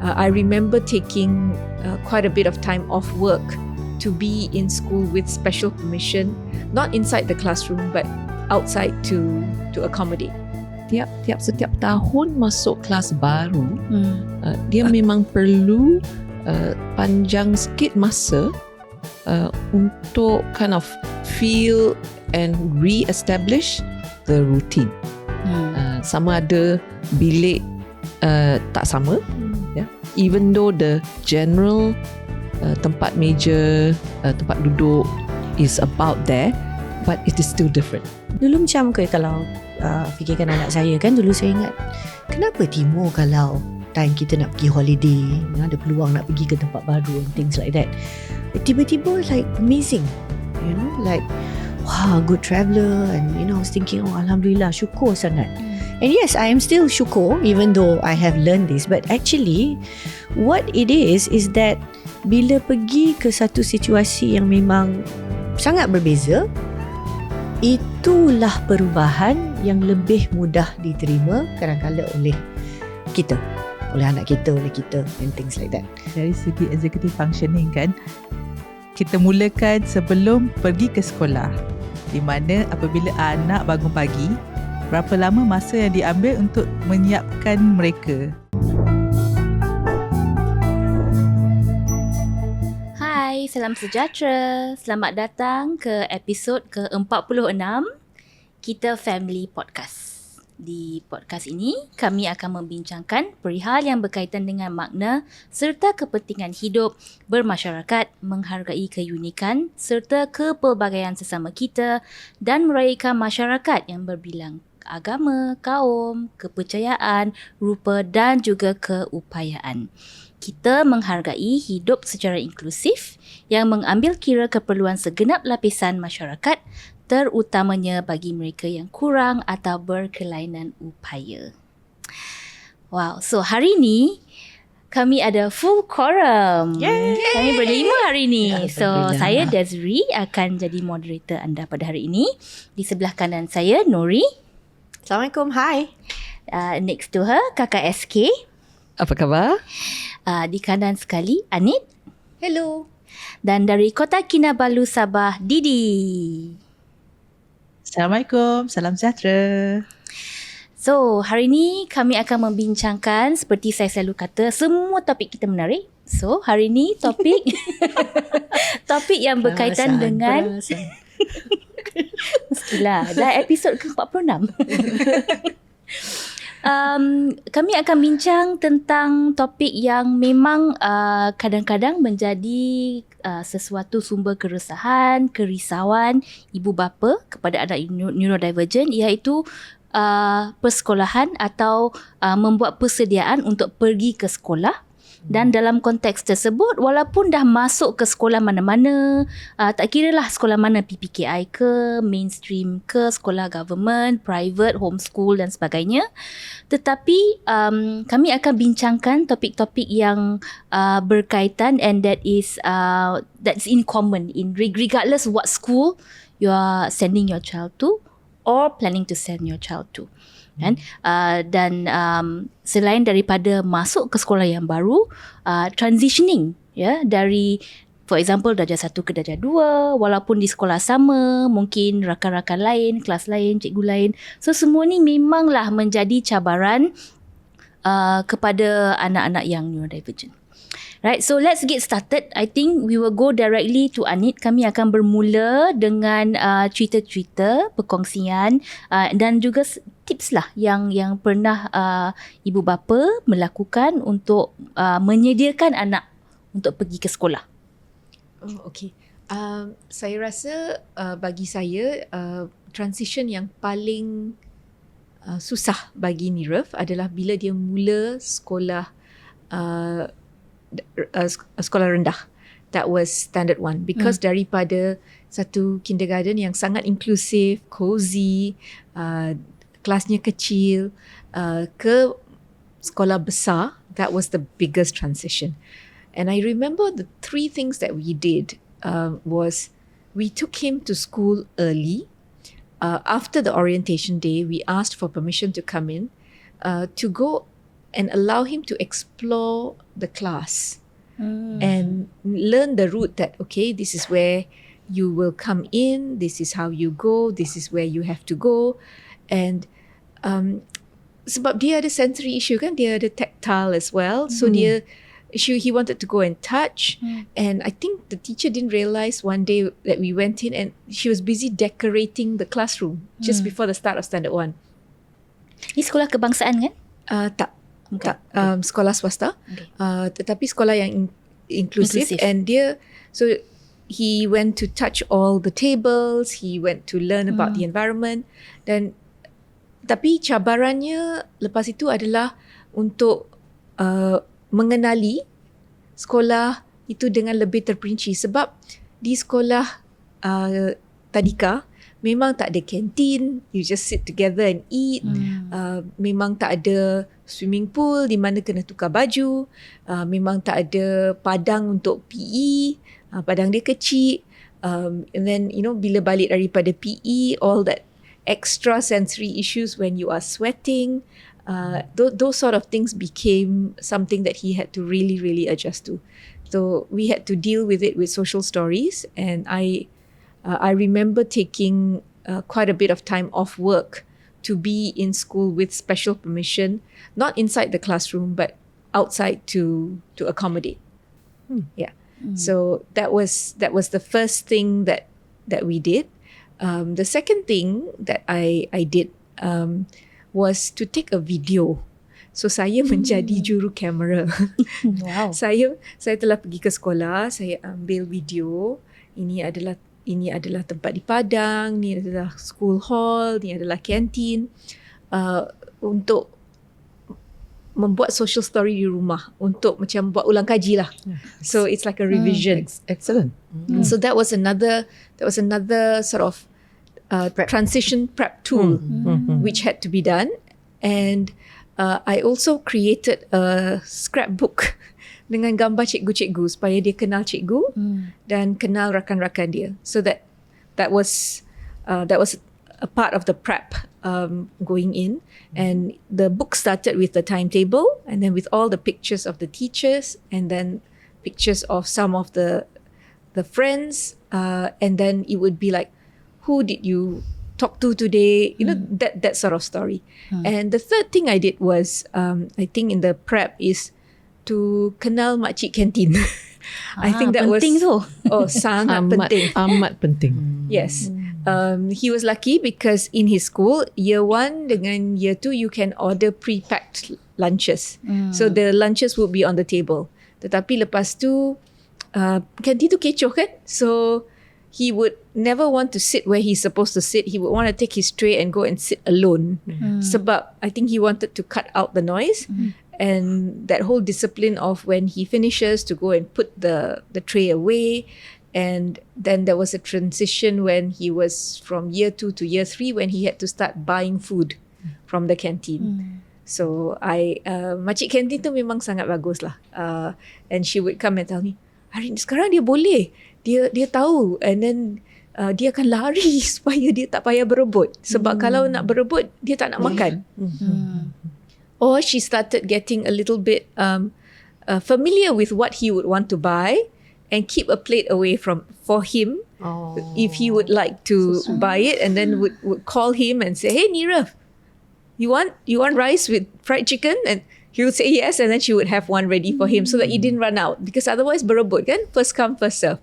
I remember taking quite a bit of time off work to be in school with special permission, not inside the classroom but outside to accommodate. Setiap tahun masuk kelas baru, dia memang perlu panjang sikit masa untuk kind of feel and re-establish the routine. Sama ada bilik tak sama, even though the general tempat meja, tempat duduk is about there, but it is still different. Dulu macam kalau fikirkan anak saya kan, dulu saya ingat kenapa Timur kalau time kita nak pergi holiday, ada peluang nak pergi ke tempat baru and things like that, tiba-tiba like amazing, like wow, good traveller, and I was thinking, oh Alhamdulillah, syukur sangat. And yes, I am still syukur even though I have learned this, but actually what it is that bila pergi ke satu situasi yang memang sangat berbeza, itulah perubahan yang lebih mudah diterima kadang-kadang oleh kita, oleh anak kita, oleh kita and things like that. Dari segi executive functioning kan, kita mulakan sebelum pergi ke sekolah, di mana apabila anak bangun pagi, berapa lama masa yang diambil untuk menyiapkan mereka. Hai, salam sejahtera. Selamat datang ke episod ke-46 Kita Family Podcast. Di podcast ini, kami akan membincangkan perihal yang berkaitan dengan makna serta kepentingan hidup bermasyarakat, menghargai keunikan serta kepelbagaian sesama kita dan meraihkan masyarakat yang berbilang agama, kaum, kepercayaan, rupa dan juga keupayaan. Kita menghargai hidup secara inklusif yang mengambil kira keperluan segenap lapisan masyarakat, terutamanya bagi mereka yang kurang atau berkelainan upaya. Wow, so hari ni kami ada full quorum. Yay! Kami berlima hari ni. So saya Desiree akan jadi moderator anda pada hari ini. Di sebelah kanan saya Nori. Assalamualaikum, hi. Next to her kakak SK. Apa khabar? Di kanan sekali Anit. Hello. Dan dari Kota Kinabalu, Sabah, Didi. Assalamualaikum, salam sejahtera. So, hari ni kami akan membincangkan, seperti saya selalu kata, semua topik kita menarik. So, hari ni topik topik yang berkaitan dengan mestilah dah episod ke-46. Kami akan bincang tentang topik yang memang kadang-kadang menjadi sesuatu sumber keresahan, kerisauan ibu bapa kepada anak neurodivergent, iaitu persekolahan atau membuat persediaan untuk pergi ke sekolah. Dan dalam konteks tersebut, walaupun dah masuk ke sekolah mana-mana, tak kira lah sekolah mana, PPKI ke, mainstream ke, sekolah government, private, homeschool dan sebagainya, tetapi kami akan bincangkan topik-topik yang berkaitan and that's in common in regardless what school you are sending your child to or planning to send your child to. Kan? Dan selain daripada masuk ke sekolah yang baru, transitioning dari for example darjah 1 ke darjah 2, walaupun di sekolah sama, mungkin rakan-rakan lain, kelas lain, cikgu lain. So semua ni memanglah menjadi cabaran kepada anak-anak yang neurodivergent. Right, so let's get started. I think we will go directly to Anit. Kami akan bermula dengan cerita-cerita, perkongsian dan juga tips lah yang pernah ibu bapa melakukan untuk menyediakan anak untuk pergi ke sekolah. Oh, okay. Saya rasa bagi saya transition yang paling susah bagi Niraf adalah bila dia mula sekolah sekolah rendah. That was standard 1 because daripada satu kindergarten yang sangat inklusif, cozy, kelasnya kecil, ke sekolah besar, that was the biggest transition. And I remember the 3 things that we did was we took him to school early. After the orientation day, we asked for permission to come in to go and allow him to explore the class and learn the route that, okay, this is where you will come in, this is how you go, this is where you have to go. And sebab dia ada sensory issue kan, dia ada tactile as well, so he wanted to go and touch, and I think the teacher didn't realize one day that we went in and she was busy decorating the classroom just before the start of standard 1. Ni sekolah kebangsaan kan? Tak, sekolah swasta, tetapi sekolah yang inclusive. And dia, so he went to touch all the tables, he went to learn about the environment, dan tapi cabarannya lepas itu adalah untuk mengenali sekolah itu dengan lebih terperinci, sebab di sekolah tadika memang tak ada kantin, you just sit together and eat. Memang tak ada swimming pool di mana kena tukar baju, memang tak ada padang untuk PE, padang dia kecil, and then bila balik daripada PE, all that extra sensory issues when you are sweating, those sort of things became something that he had to really, really adjust to. So we had to deal with it with social stories, and I remember taking quite a bit of time off work to be in school with special permission, not inside the classroom but outside to accommodate. So that was the first thing that we did. The second thing that I did was to take a video. So saya menjadi juru kamera. Wow. Saya telah pergi ke sekolah, saya ambil video. Ini adalah tempat di Padang, ni adalah school hall, ni adalah kantin, untuk membuat social story di rumah, untuk macam buat ulang kaji lah. So it's like a revision. Excellent. So that was another sort of transition prep tool which had to be done. And I also created a scrapbook dengan gambar cikgu-cikgu supaya dia kenal cikgu dan kenal rakan-rakan dia. So that was a part of the prep going in. And the book started with the timetable, and then with all the pictures of the teachers, and then pictures of some of the friends, and then it would be like, who did you talk to today? That sort of story. And the third thing I did was, I think in the prep, is to kenal makcik kantin. I think that penting was sangat penting. Amat penting. Yes. He was lucky because in his school, year 1 dengan year 2, you can order pre-packed lunches. So the lunches would be on the table. Tetapi lepas tu, kantin tu kecoh kan? So he would never want to sit where he's supposed to sit. He would want to take his tray and go and sit alone. Sebab I think he wanted to cut out the noise. And that whole discipline of when he finishes to go and put the tray away. And then there was a transition when he was from year 2 to year 3 when he had to start buying food from the canteen. So makcik kantin tu memang sangat bagus lah. And she would come and tell me, Arin, sekarang dia boleh. Dia tahu. And then dia akan lari supaya dia tak payah berebut. Sebab kalau nak berebut, dia tak nak makan. Or she started getting a little bit familiar with what he would want to buy and keep a plate away for him if he would like to buy it, and then would call him and say, hey Nirav, you want rice with fried chicken? And he would say yes, and then she would have one ready for him so that he didn't run out, because otherwise berebut kan, first come first serve.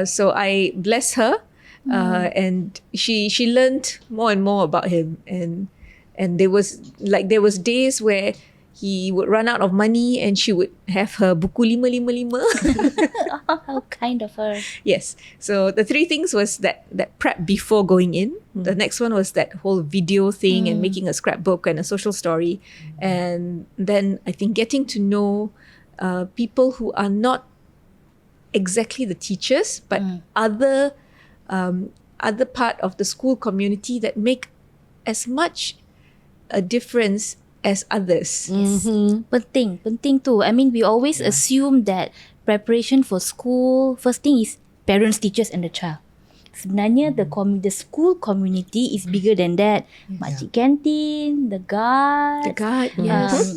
So I bless her, and she learned more and more about him, and there was days where he would run out of money and she would have her buku 555. How kind of her. Yes. So the three things was that prep before going in. The next one was that whole video thing and making a scrapbook and a social story. And then I think getting to know people who are not exactly the teachers, but other part of the school community that make as much a difference as others. Penting tu. I mean, we always assume that preparation for school, first thing is parents, teachers and the child. sebenarnya the school community is bigger than that. Makcik kantin, the guard,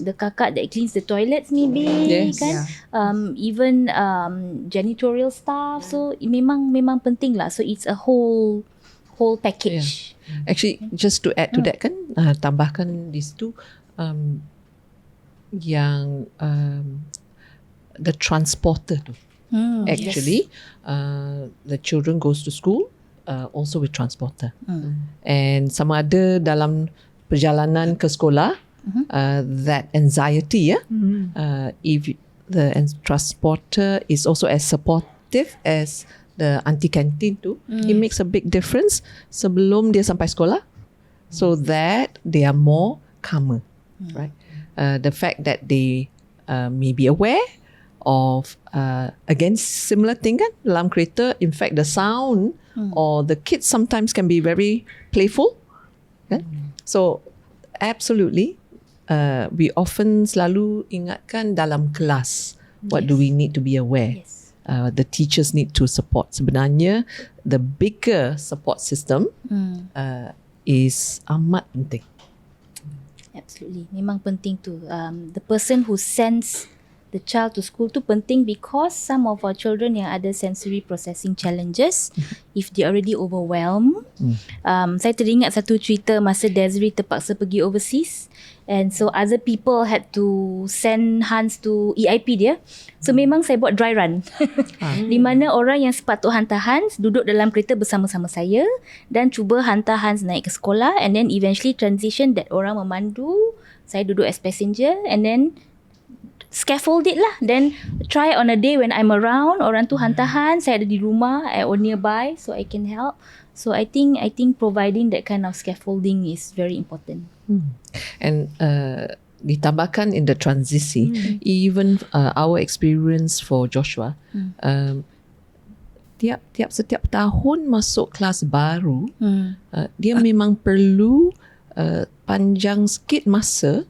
the kakak that cleans the toilets maybe, kan? Even janitorial staff. So memang penting lah. So it's a whole package. Actually, just to add to that kan, tambahkan di situ yang the transporter tu. Actually, the children goes to school also with transporter. And sama ada dalam perjalanan ke sekolah, that anxiety, if the transporter is also as supportive as the auntie canteen tu, it makes a big difference sebelum dia sampai sekolah, so that they are more calmer, right? The fact that they may be aware of again similar thing kan dalam kereta. In fact, the sound or the kids sometimes can be very playful, kan? So absolutely, we often selalu ingatkan dalam kelas, what do we need to be aware. The teachers need to support. Sebenarnya the bigger support system is amat penting. Absolutely, memang penting tu. The person who sends the child to school tu penting, because some of our children yang ada sensory processing challenges, if they already overwhelmed, saya teringat satu cerita masa Desiree terpaksa pergi overseas, and so other people had to send Hans to EIP dia. So memang saya buat dry run di mana orang yang sepatut hantar Hans duduk dalam kereta bersama-sama saya dan cuba hantar Hans naik ke sekolah, and then eventually transition that orang memandu, saya duduk as passenger, and then scaffold it lah. Then try on a day when I'm around, orang tu hantar Hans, saya ada di rumah or nearby, so I can help. So I think providing that kind of scaffolding is very important. And ditambahkan in the transisi, even our experience for Joshua, setiap tahun masuk kelas baru, dia memang perlu panjang sikit masa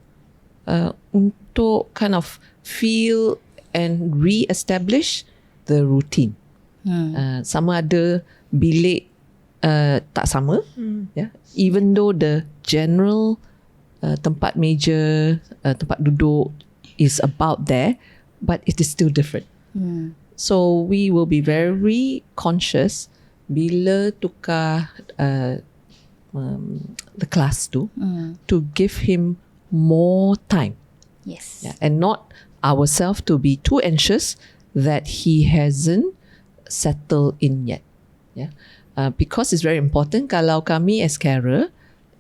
untuk kind of feel and re-establish the routine. Sama ada bilik tak sama, even though the general tempat meja, tempat duduk is about there, but it is still different. So we will be very conscious bila tukar the class tu, to give him more time. And not ourselves to be too anxious that he hasn't settled in yet. Because it's very important, kalau kami as carer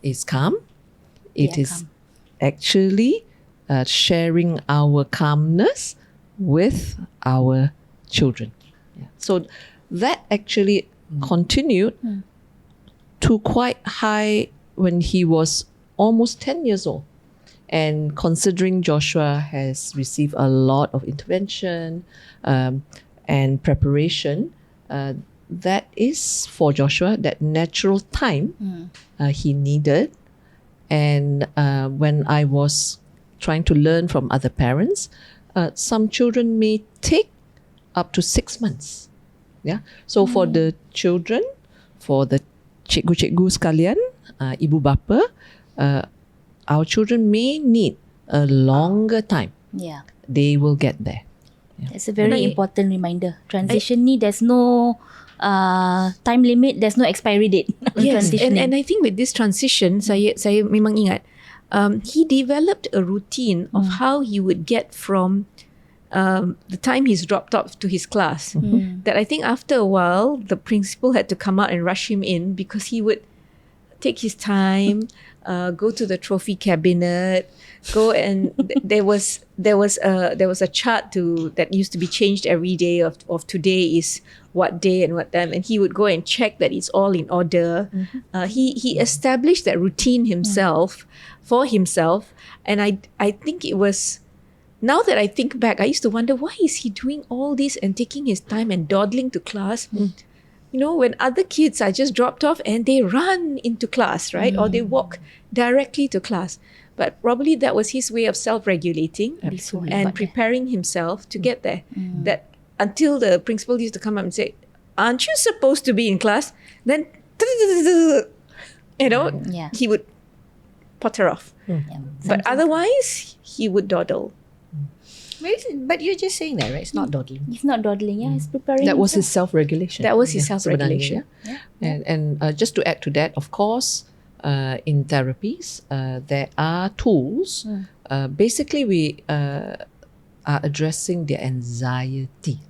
is calm, it is actually sharing our calmness with our children. So that actually continued to quite high when he was almost 10 years old. And considering Joshua has received a lot of intervention and preparation, that is for Joshua that natural time he needed. And when I was trying to learn from other parents, some children may take up to 6 months. So for the children, for the cikgu-cikgu sekalian, ibu bapa, our children may need a longer time. They will get there. It's a very important reminder. Transition ni, there's no time limit, there's no expiry date. Yes, and I think with this transition, saya memang ingat, he developed a routine of how he would get from the time he's dropped off to his class. That I think after a while, the principal had to come out and rush him in, because he would take his time, go to the trophy cabinet, go and there was a chart that used to be changed every day of today is what day and what time, and he would go and check that it's all in order. He established that routine himself for himself, and I think it was, now that I think back, I used to wonder, why is he doing all this and taking his time and dawdling to class? You know, when other kids are just dropped off and they run into class, right? Or they walk directly to class. But probably that was his way of self-regulating and preparing himself to get there. That until the principal used to come up and say, aren't you supposed to be in class? Then, Yeah. he would potter off. Yeah. But otherwise, he would dawdle. But you're just saying that, right? It's not dawdling. He's not dawdling. Yeah, he's preparing. That was his himself. self-regulation. That was his sebenarnya, self-regulation. yeah. And just to add to that, of course, in therapies, there are tools. Basically, we are addressing their anxiety.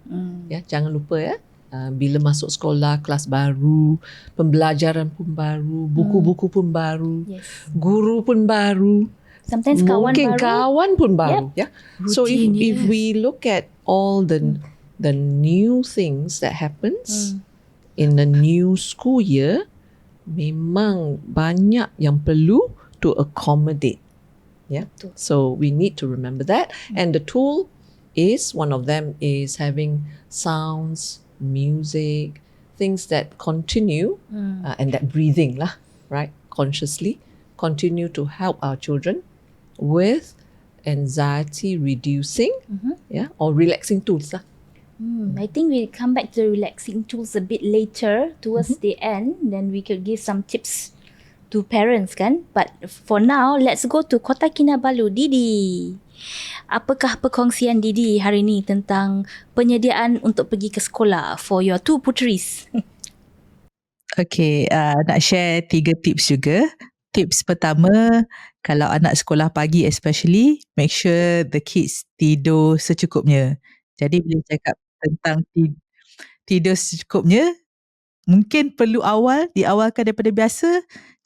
Ya, jangan lupa ya. Bila masuk sekolah, kelas baru, pembelajaran pun baru, buku-buku pun baru, Yes. guru pun baru. Sometimes kawan Mungkin baru. kawan pun baru. Yeah. So if we look at all the new things that happens in the new school year, memang banyak yang perlu to accommodate. Yeah. So we need to remember that. And the tool is, one of them is having sounds, music, things that continue and that breathing lah, right? Consciously continue to help our children with anxiety reducing, or relaxing tools lah. I think we'll come back to the relaxing tools a bit later towards the end. Then we could give some tips to parents kan. But for now, let's go to Kota Kinabalu. Didi, apakah perkongsian Didi hari ini tentang penyediaan untuk pergi ke sekolah for your two putris? Okay, nak share 3 tips juga. Tips pertama, kalau anak sekolah pagi especially, make sure the kids tidur secukupnya. Jadi bila cakap tentang tidur secukupnya, mungkin perlu diawalkan daripada biasa.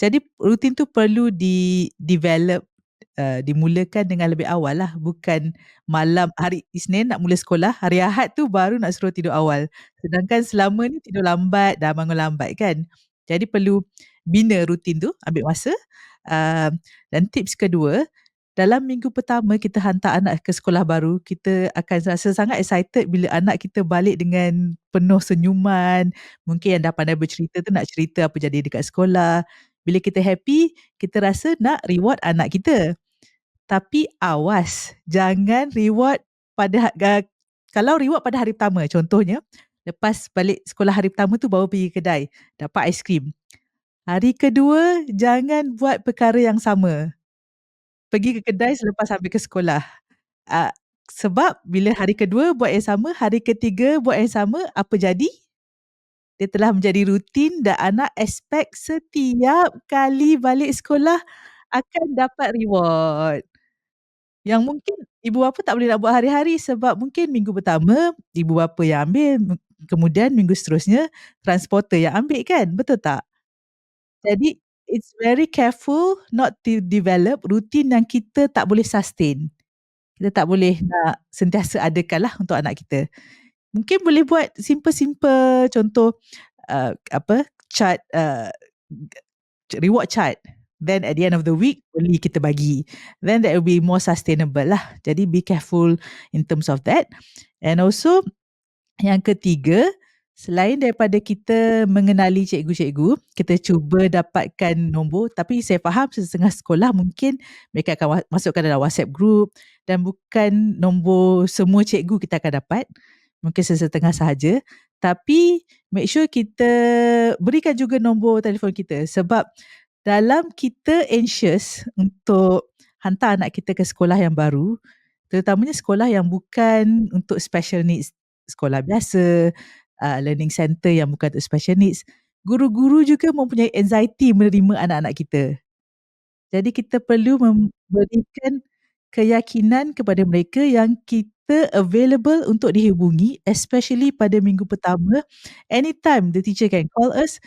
Jadi rutin tu perlu develop, dimulakan dengan lebih awal lah. Bukan malam hari Isnin nak mula sekolah, hari Ahad tu baru nak suruh tidur awal. Sedangkan selama ni tidur lambat, dah bangun lambat kan. Jadi perlu bina rutin tu, ambil masa. Dan tips kedua, dalam minggu pertama kita hantar anak ke sekolah baru, kita akan rasa sangat excited bila anak kita balik dengan penuh senyuman. Mungkin yang dah pandai bercerita tu nak cerita apa jadi dekat sekolah. Bila kita happy, kita rasa nak reward anak kita. Tapi awas, jangan reward kalau reward pada hari pertama, contohnya lepas balik sekolah hari pertama tu baru pergi kedai, dapat aiskrim. Hari kedua, jangan buat perkara yang sama. Pergi ke kedai selepas habis ke sekolah. Sebab bila hari kedua buat yang sama, hari ketiga buat yang sama, apa jadi? Dia telah menjadi rutin dan anak expect setiap kali balik sekolah akan dapat reward. Yang mungkin ibu bapa tak boleh nak buat hari-hari sebab mungkin minggu pertama ibu bapa yang ambil, kemudian minggu seterusnya transporter yang ambil kan, betul tak? Jadi it's very careful not to develop rutin yang kita tak boleh sustain. Kita tak boleh nak sentiasa adakan lah untuk anak kita. Mungkin boleh buat simple-simple, contoh chart, reward chart. Then at the end of the week, boleh kita bagi. Then that will be more sustainable lah. Jadi be careful in terms of that. And also, yang ketiga, selain daripada kita mengenali cikgu-cikgu, kita cuba dapatkan nombor. Tapi saya faham setengah sekolah mungkin mereka akan masukkan dalam WhatsApp group dan bukan nombor semua cikgu kita akan dapat. Mungkin sesetengah sahaja. Tapi make sure kita berikan juga nombor telefon kita. Sebab dalam kita anxious untuk hantar anak kita ke sekolah yang baru, terutamanya sekolah yang bukan untuk special needs, sekolah biasa, learning center yang bukan untuk special needs, guru-guru juga mempunyai anxiety menerima anak-anak kita. Jadi kita perlu memberikan keyakinan kepada mereka yang kita available untuk dihubungi, especially pada minggu pertama. Anytime the teacher can call us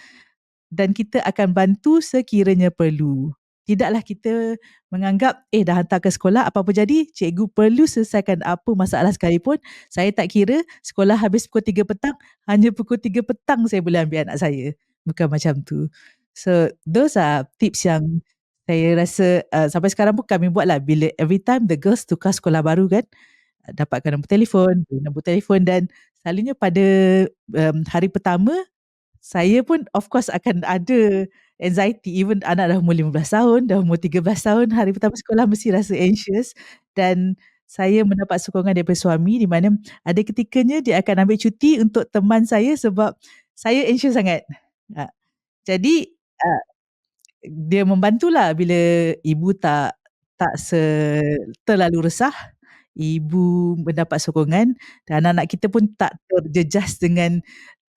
dan kita akan bantu sekiranya perlu. Tidaklah kita menganggap dah hantar ke sekolah, apa-apa jadi, cikgu perlu selesaikan apa masalah sekalipun. Saya tak kira sekolah habis pukul 3 petang, hanya pukul 3 petang saya boleh ambil anak saya. Bukan macam tu. So those are tips yang saya rasa sampai sekarang pun kami buat lah. Bila every time the girls tukar sekolah baru kan, dapatkan nombor telefon dan selalunya pada hari pertama, saya pun of course akan ada anxiety. Even anak dah umur 15 tahun, dah umur 13 tahun, hari pertama sekolah mesti rasa anxious. Dan saya mendapat sokongan daripada suami di mana ada ketikanya dia akan ambil cuti untuk teman saya sebab saya anxious sangat. Jadi dia membantulah bila ibu tak terlalu resah, ibu mendapat sokongan dan anak-anak kita pun tak terjejas dengan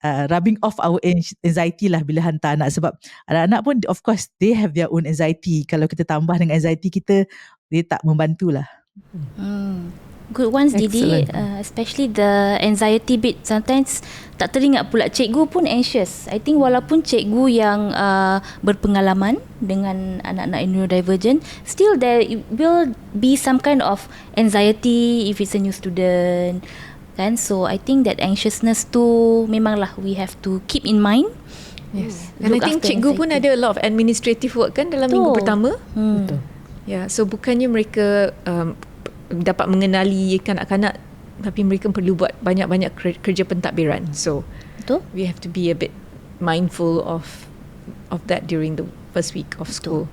rubbing off our anxiety lah bila hantar anak, sebab anak-anak pun of course they have their own anxiety. Kalau kita tambah dengan anxiety kita, dia tak membantulah. Good ones, Didi, especially the anxiety bit. Sometimes tak teringat pula cikgu pun anxious. I think walaupun cikgu yang berpengalaman dengan anak-anak neurodivergent, still there will be some kind of anxiety if it's a new student, kan? So I think that anxiousness tu memanglah we have to keep in mind. Yes. And I think cikgu pun ada a lot of administrative work kan dalam minggu pertama. Betul. Yeah, so bukannya mereka dapat mengenali kanak-kanak, tapi mereka perlu buat banyak-banyak kerja pentadbiran. So betul, we have to be a bit mindful of that during the first week of school.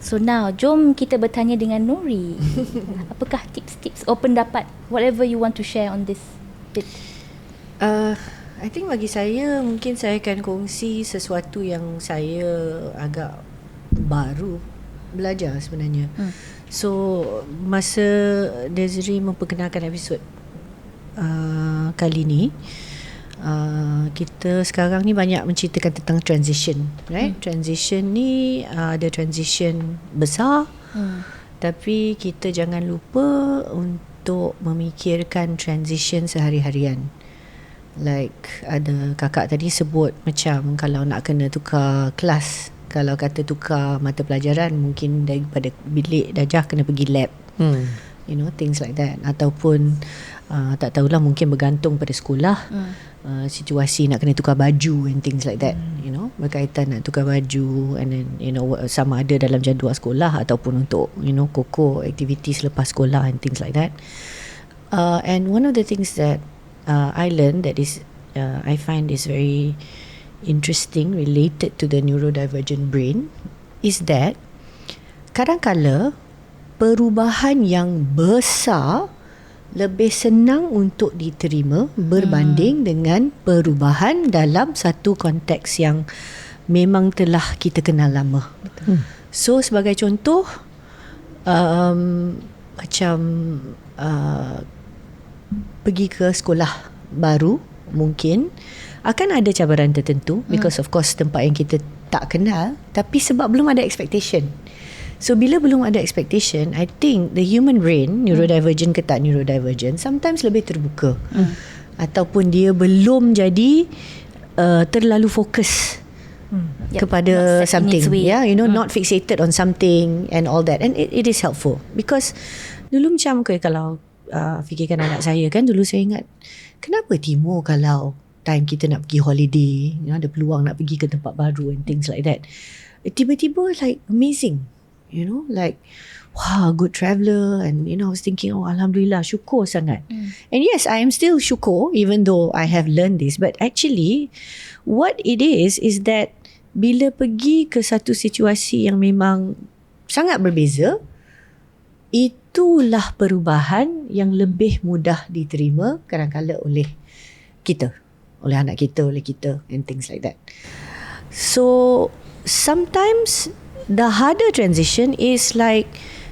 So now, jom kita bertanya dengan Nori. Apakah tips-tips pendapat, whatever you want to share on this bit? I think bagi saya, mungkin saya akan kongsi sesuatu yang saya agak baru belajar sebenarnya. So masa Desiree memperkenalkan episod kali ni, kita sekarang ni banyak menceritakan tentang transition, right? Transition ni ada transition besar, tapi kita jangan lupa untuk memikirkan transition sehari-harian. Like ada kakak tadi sebut macam kalau nak kena tukar kelas, kalau kata tukar mata pelajaran, mungkin daripada bilik darjah kena pergi lab, you know, things like that. Ataupun tak tahulah, mungkin bergantung pada sekolah, situasi nak kena tukar baju and things like that, you know, berkaitan nak tukar baju, and then you know sama ada dalam jadual sekolah ataupun untuk you know koko activities lepas sekolah and things like that. And one of the things that I learned that is I find is very interesting related to the neurodivergent brain is that kadang-kala perubahan yang besar lebih senang untuk diterima berbanding dengan perubahan dalam satu konteks yang memang telah kita kenal lama. So sebagai contoh, macam pergi ke sekolah baru, mungkin akan ada cabaran tertentu because of course tempat yang kita tak kenal, tapi sebab belum ada expectation. So bila belum ada expectation, I think the human brain, neurodivergent ke tak neurodivergent, sometimes lebih terbuka, ataupun dia belum jadi terlalu fokus kepada something, yeah, you know, not fixated on something and all that, and it is helpful because dulu macam kalau fikirkan anak saya kan, dulu saya ingat kenapa Timur kalau time kita nak pergi holiday, you know, ada peluang nak pergi ke tempat baru and things like that, tiba-tiba like amazing, you know, like wow, good traveller, and you know, I was thinking, oh alhamdulillah, syukur sangat. And yes, I am still syukur even though I have learned this, but actually what it is that bila pergi ke satu situasi yang memang sangat berbeza, itulah perubahan yang lebih mudah diterima kadang-kala oleh kita, oleh anak kita, oleh kita and things like that. So sometimes the harder transition is like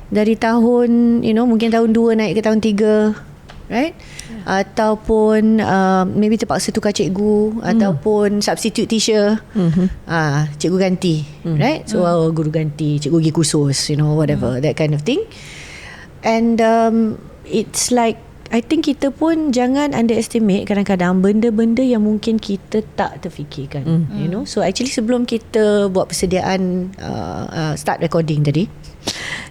dari tahun, you know, mungkin tahun 2 naik ke tahun 3, right? Ataupun maybe terpaksa tukar cikgu, ataupun substitute teacher, cikgu ganti, right? So guru ganti, cikgu pergi kursus, you know, whatever, that kind of thing. And it's like I think kita pun jangan underestimate kadang-kadang benda-benda yang mungkin kita tak terfikirkan, you know. So actually sebelum kita buat persediaan start recording tadi,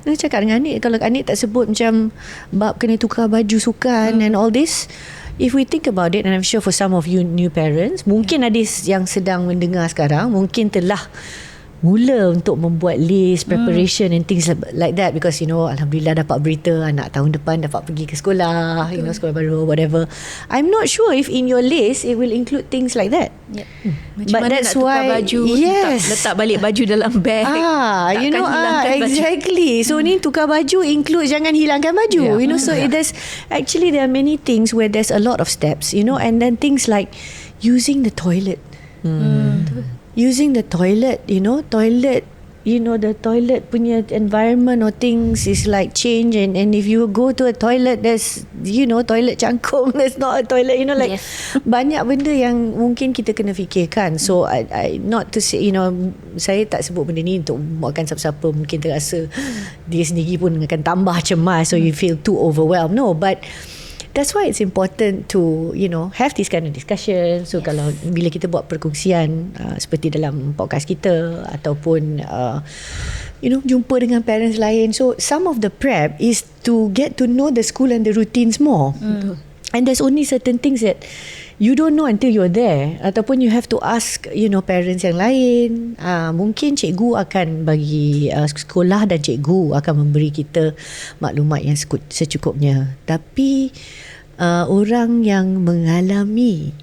saya cakap dengan Anit, kalau Anit tak sebut macam bab kena tukar baju sukan and all this, if we think about it, and I'm sure for some of you new parents, mungkin ada yang sedang mendengar sekarang, mungkin telah mula untuk membuat list, preparation and things like that, because you know, alhamdulillah dapat berita anak tahun depan dapat pergi ke sekolah, you know, sekolah baru, whatever. I'm not sure if in your list it will include things like that. Macam But mana that's nak tukar why, baju, yes, letak balik baju dalam beg, you know, exactly. So ni tukar baju include jangan hilangkan baju, you know. So there's actually there are many things where there's a lot of steps, you know, and then things like using the toilet. Using the toilet, the toilet punya environment or things is like change, and if you go to a toilet, there's toilet cangkung, there's not a toilet, banyak benda yang mungkin kita kena fikirkan. So I not to say, saya tak sebut benda ni untuk buatkan siapa-siapa mungkin terasa dia sendiri pun akan tambah cemas, so you feel too overwhelmed. No, but that's why it's important to have this kind of discussion. So kalau bila kita buat perkongsian seperti dalam podcast kita ataupun jumpa dengan parents lain, so some of the prep is to get to know the school and the routines more. And there's only certain things that you don't know until you're there, ataupun you have to ask parents yang lain. Mungkin cikgu akan bagi sekolah dan cikgu akan memberi kita maklumat yang secukupnya, tapi orang yang mengalami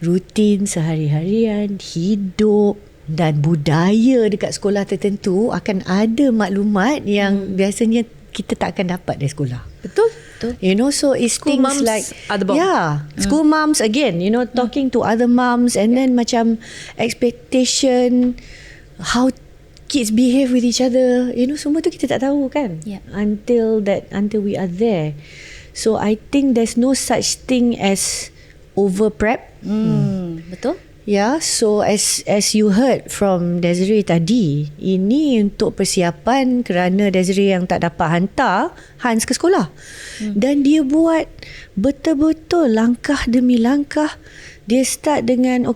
rutin sehari-harian, hidup dan budaya dekat sekolah tertentu akan ada maklumat yang biasanya kita tak akan dapat dari sekolah. Betul. So it's School things mums like are the bomb. School mums again, talking to other mums, and then macam expectation, how kids behave with each other, semua tu kita tak tahu kan, until we are there. So I think there's no such thing as over prep. Betul. So as you heard from Desiree tadi, ini untuk persiapan kerana Desiree yang tak dapat hantar Hans ke sekolah. Dan dia buat betul-betul langkah demi langkah. Dia start dengan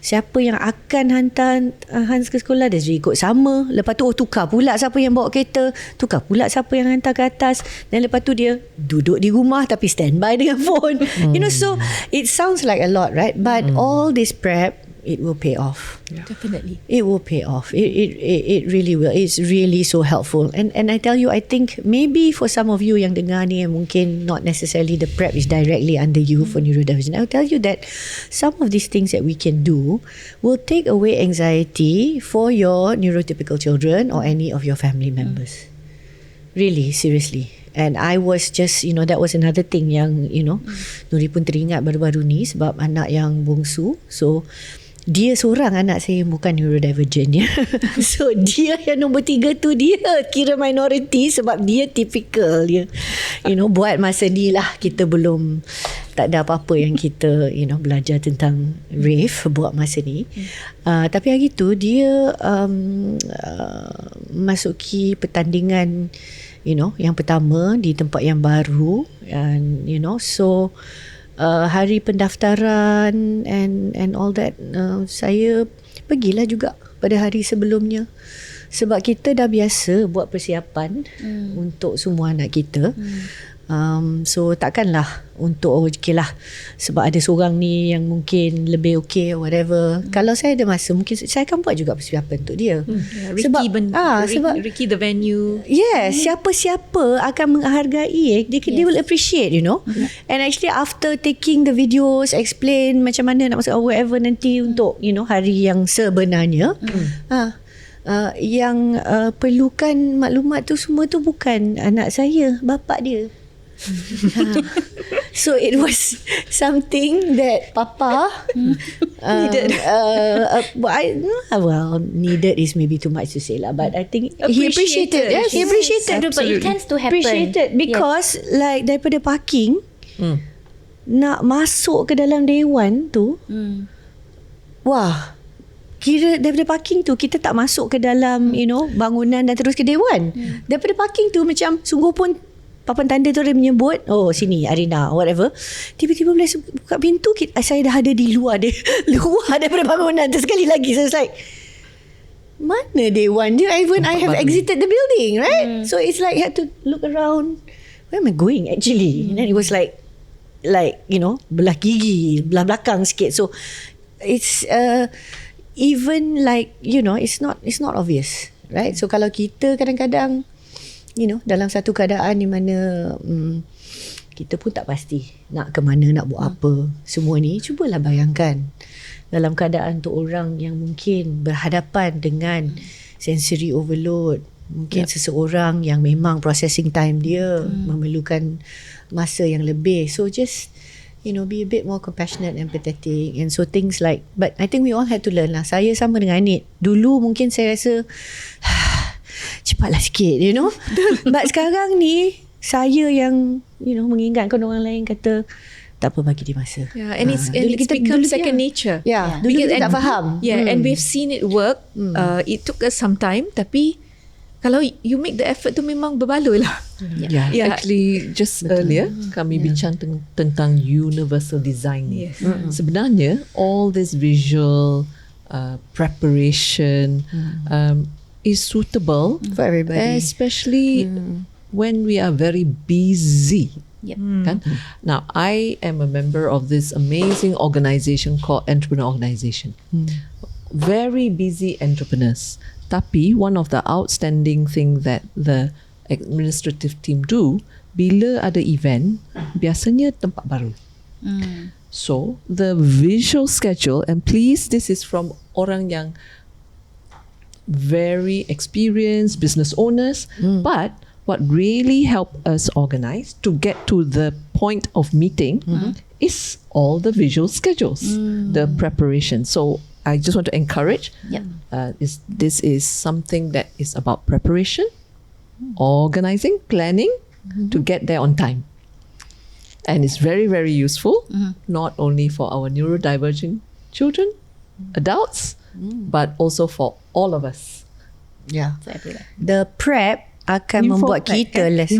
siapa yang akan hantar Hans ke sekolah, Desiree ikut sama. Lepas tu tukar pula siapa yang bawa kereta, tukar pula siapa yang hantar ke atas, dan lepas tu dia duduk di rumah tapi standby dengan phone. So it sounds like a lot, right? But all this prep, it will pay off. Definitely. It will pay off. It really will. It's really so helpful. And I tell you, I think maybe for some of you yang dengar ni, yang mungkin not necessarily the prep is directly under you for neurodivergent, I'll tell you that some of these things that we can do will take away anxiety for your neurotypical children or any of your family members. Really, seriously. And I was just, that was another thing yang, Nori pun teringat baru-baru ni sebab anak yang bongsu. So dia seorang anak saya yang bukan neurodivergent ya. So dia yang nombor 3 tu, dia kira minority sebab dia typical dia. Buat masa ni lah kita belum tak ada apa-apa yang kita belajar tentang rave buat masa ni. Tapi hari tu dia masuki pertandingan yang pertama di tempat yang baru, and so hari pendaftaran and all that, saya pergilah juga pada hari sebelumnya sebab kita dah biasa buat persiapan untuk semua anak kita. So takkanlah untuk lah sebab ada seorang ni yang mungkin lebih okay or whatever. Kalau saya ada masa, mungkin saya akan buat juga persiapan untuk dia. Sebab Ricky the venue. Yes, siapa-siapa akan menghargai, they will appreciate, And actually after taking the videos, explain macam mana nak masuk or whatever nanti untuk hari yang sebenarnya, yang perlukan maklumat tu semua tu bukan anak saya, bapa dia. So it was something that Papa needed. Needed is maybe too much to say lah, but I think he appreciated. Yes, he appreciated. But it tends to happen. Appreciated because like daripada parking nak masuk ke dalam dewan tu, wah. Kira daripada parking tu kita tak masuk ke dalam bangunan dan terus ke dewan. Daripada parking tu macam sungguh pun papan tanda tu ada menyebut sini arena whatever. Tiba-tiba bila buka pintu saya dah ada di luar daripada bangunan tu sekali lagi. So it's like, mana dewan dia? Even I have exited the building, right? So it's like I had to look around, where am I going actually? And then it was like belah gigi, belah belakang sikit. So it's even like it's not obvious, right? So kalau kita kadang-kadang dalam satu keadaan di mana kita pun tak pasti nak ke mana, nak buat apa semua ni, cubalah bayangkan dalam keadaan tu orang yang mungkin berhadapan dengan sensory overload, mungkin seseorang yang memang processing time dia memerlukan masa yang lebih. So just be a bit more compassionate and empathetic. And so things like, but I think we all had to learn lah. Saya sama dengan Anit. Dulu mungkin saya rasa cepatlah sikit, But sekarang ni saya yang mengingatkan orang lain kata tak apa, bagi dia masa. Yeah, and it's become second nature. Yeah, dulu kita tak faham. Yeah, and we've seen it work. It took us some time, tapi kalau you make the effort tu memang berbaloi lah. Actually just earlier kami bincang tentang universal design ni. Yes. Sebenarnya all this visual preparation is suitable for everybody, especially when we are very busy. Kan? Now I am a member of this amazing organisation called Entrepreneur Organisation. Very busy entrepreneurs. Tapi one of the outstanding thing that the administrative team do, bila ada event, biasanya tempat baru. So the visual schedule, and please, this is from orang yang very experienced business owners, but what really helped us organize to get to the point of meeting is all the visual schedules, the preparation. So I just want to encourage, this is something that is about preparation, organizing, planning to get there on time. And it's very, very useful, not only for our neurodivergent children, adults, but also for all of us. Yeah. The prep akan membuat kita less.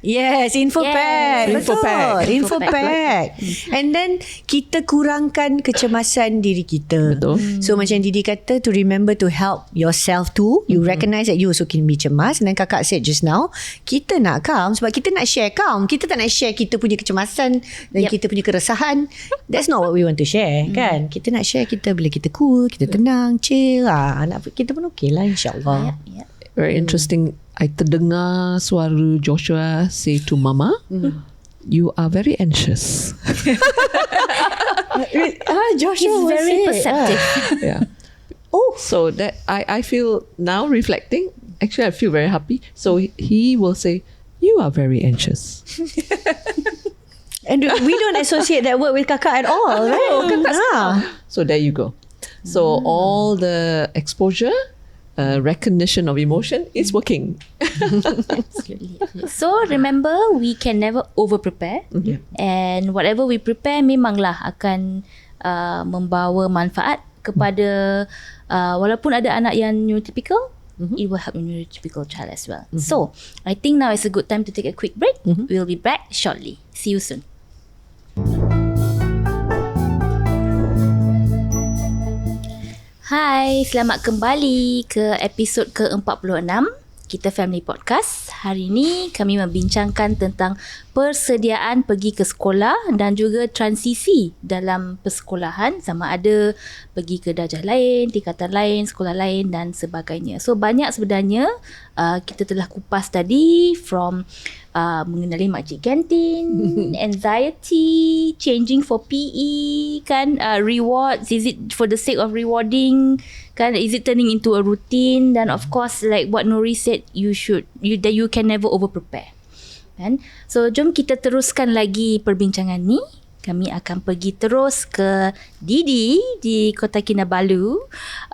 Yes, info pack. Betul. Info pack. And then kita kurangkan kecemasan diri kita. Betul. So macam Didi kata, to remember to help yourself too. You recognize that you also can be cemas. And then kakak said just now, kita nak calm sebab kita nak share calm. Kita tak nak share kita punya kecemasan dan kita punya keresahan. That's not what we want to share, kan? Kita nak share kita bila kita cool, kita tenang, chill. Anak kita pun okay lah, insyaAllah. Very interesting. I terdengar suara Joshua say to Mama, you are very anxious. Joshua He's very perceptive. Yeah. So that I feel now reflecting, actually I feel very happy. So he will say, you are very anxious. And we don't associate that word with kakak at all, right? So there you go. So all the exposure, recognition of emotion is working. So remember, we can never over prepare, and whatever we prepare memanglah akan membawa manfaat kepada walaupun ada anak yang neurotypical, it will help a neurotypical child as well. So I think now is a good time to take a quick break. We'll be back shortly. See you soon. Hai, selamat kembali ke episod ke-46 Kita Family Podcast. Hari ini kami membincangkan tentang persediaan pergi ke sekolah dan juga transisi dalam persekolahan, sama ada pergi ke darjah lain, tingkatan lain, sekolah lain dan sebagainya. So banyak sebenarnya kita telah kupas tadi, from mengenali makcik kantin, anxiety, changing for PE, kan, rewards, is it for the sake of rewarding, kan, is it turning into a routine, dan of course like what Nori said, you can never over prepare, kan. So jom kita teruskan lagi perbincangan ni. Kami akan pergi terus ke Didi di Kota Kinabalu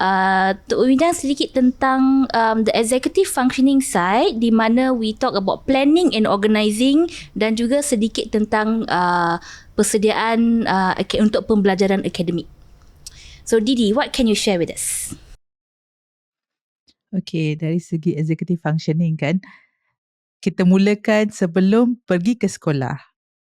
untuk berbincang sedikit tentang the executive functioning side, di mana we talk about planning and organising, dan juga sedikit tentang persediaan untuk pembelajaran akademik. So Didi, what can you share with us? Okay, dari segi executive functioning kan, kita mulakan sebelum pergi ke sekolah,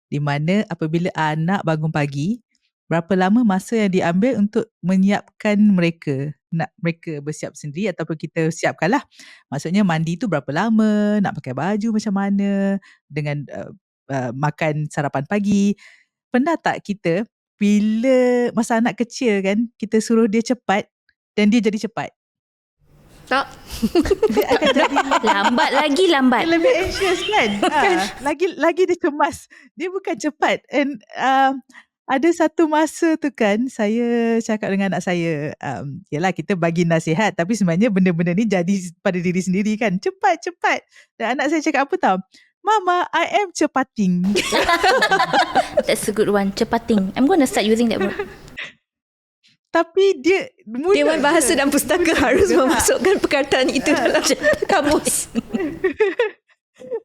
di mana apabila anak bangun pagi, berapa lama masa yang diambil untuk menyiapkan mereka, nak mereka bersiap sendiri ataupun kita siapkanlah. Maksudnya mandi tu berapa lama, nak pakai baju macam mana, dengan makan sarapan pagi. Pernah tak kita bila masa anak kecil kan, kita suruh dia cepat dan dia jadi cepat? Tak. Dia akan jadi Lambat. dia lebih anxious kan. Lagi dia cemas. Dia bukan cepat. And ada satu masa tu kan, saya cakap dengan anak saya, yalah kita bagi nasihat, tapi sebenarnya benda-benda ni jadi pada diri sendiri kan. Cepat. Dan anak saya cakap apa tau? Mama, I am cepating. That's a good one. Cepating. I'm going to start using that word. Tapi dia Dewan Bahasa dan Pustaka harus memasukkan perkataan itu dalam kamus.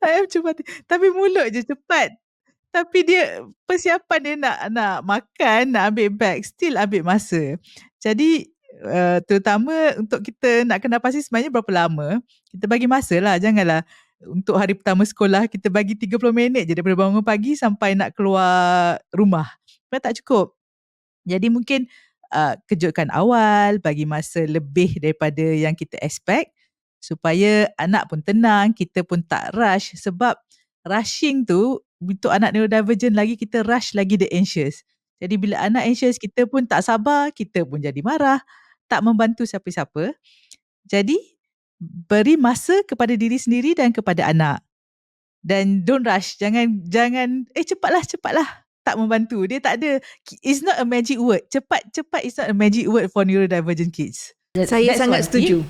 I am cepating. Tapi mulut je cepat. Tapi dia persiapan dia nak makan, nak ambil bag, still ambil masa. Jadi terutama untuk kita nak kena pasti sebenarnya berapa lama, kita bagi masa lah. Janganlah untuk hari pertama sekolah kita bagi 30 minit je daripada bangun pagi sampai nak keluar rumah. Memang tak cukup. Jadi mungkin kejutkan awal, bagi masa lebih daripada yang kita expect supaya anak pun tenang, kita pun tak rush. Sebab rushing tu untuk anak neurodivergent lagi, kita rush lagi dia anxious. Jadi bila anak anxious, kita pun tak sabar, kita pun jadi marah, tak membantu siapa-siapa. Jadi beri masa kepada diri sendiri dan kepada anak. Dan don't rush, jangan cepatlah, tak membantu. Dia tak ada, it's not a magic word. Cepat is not a magic word for neurodivergent kids. Saya sangat setuju.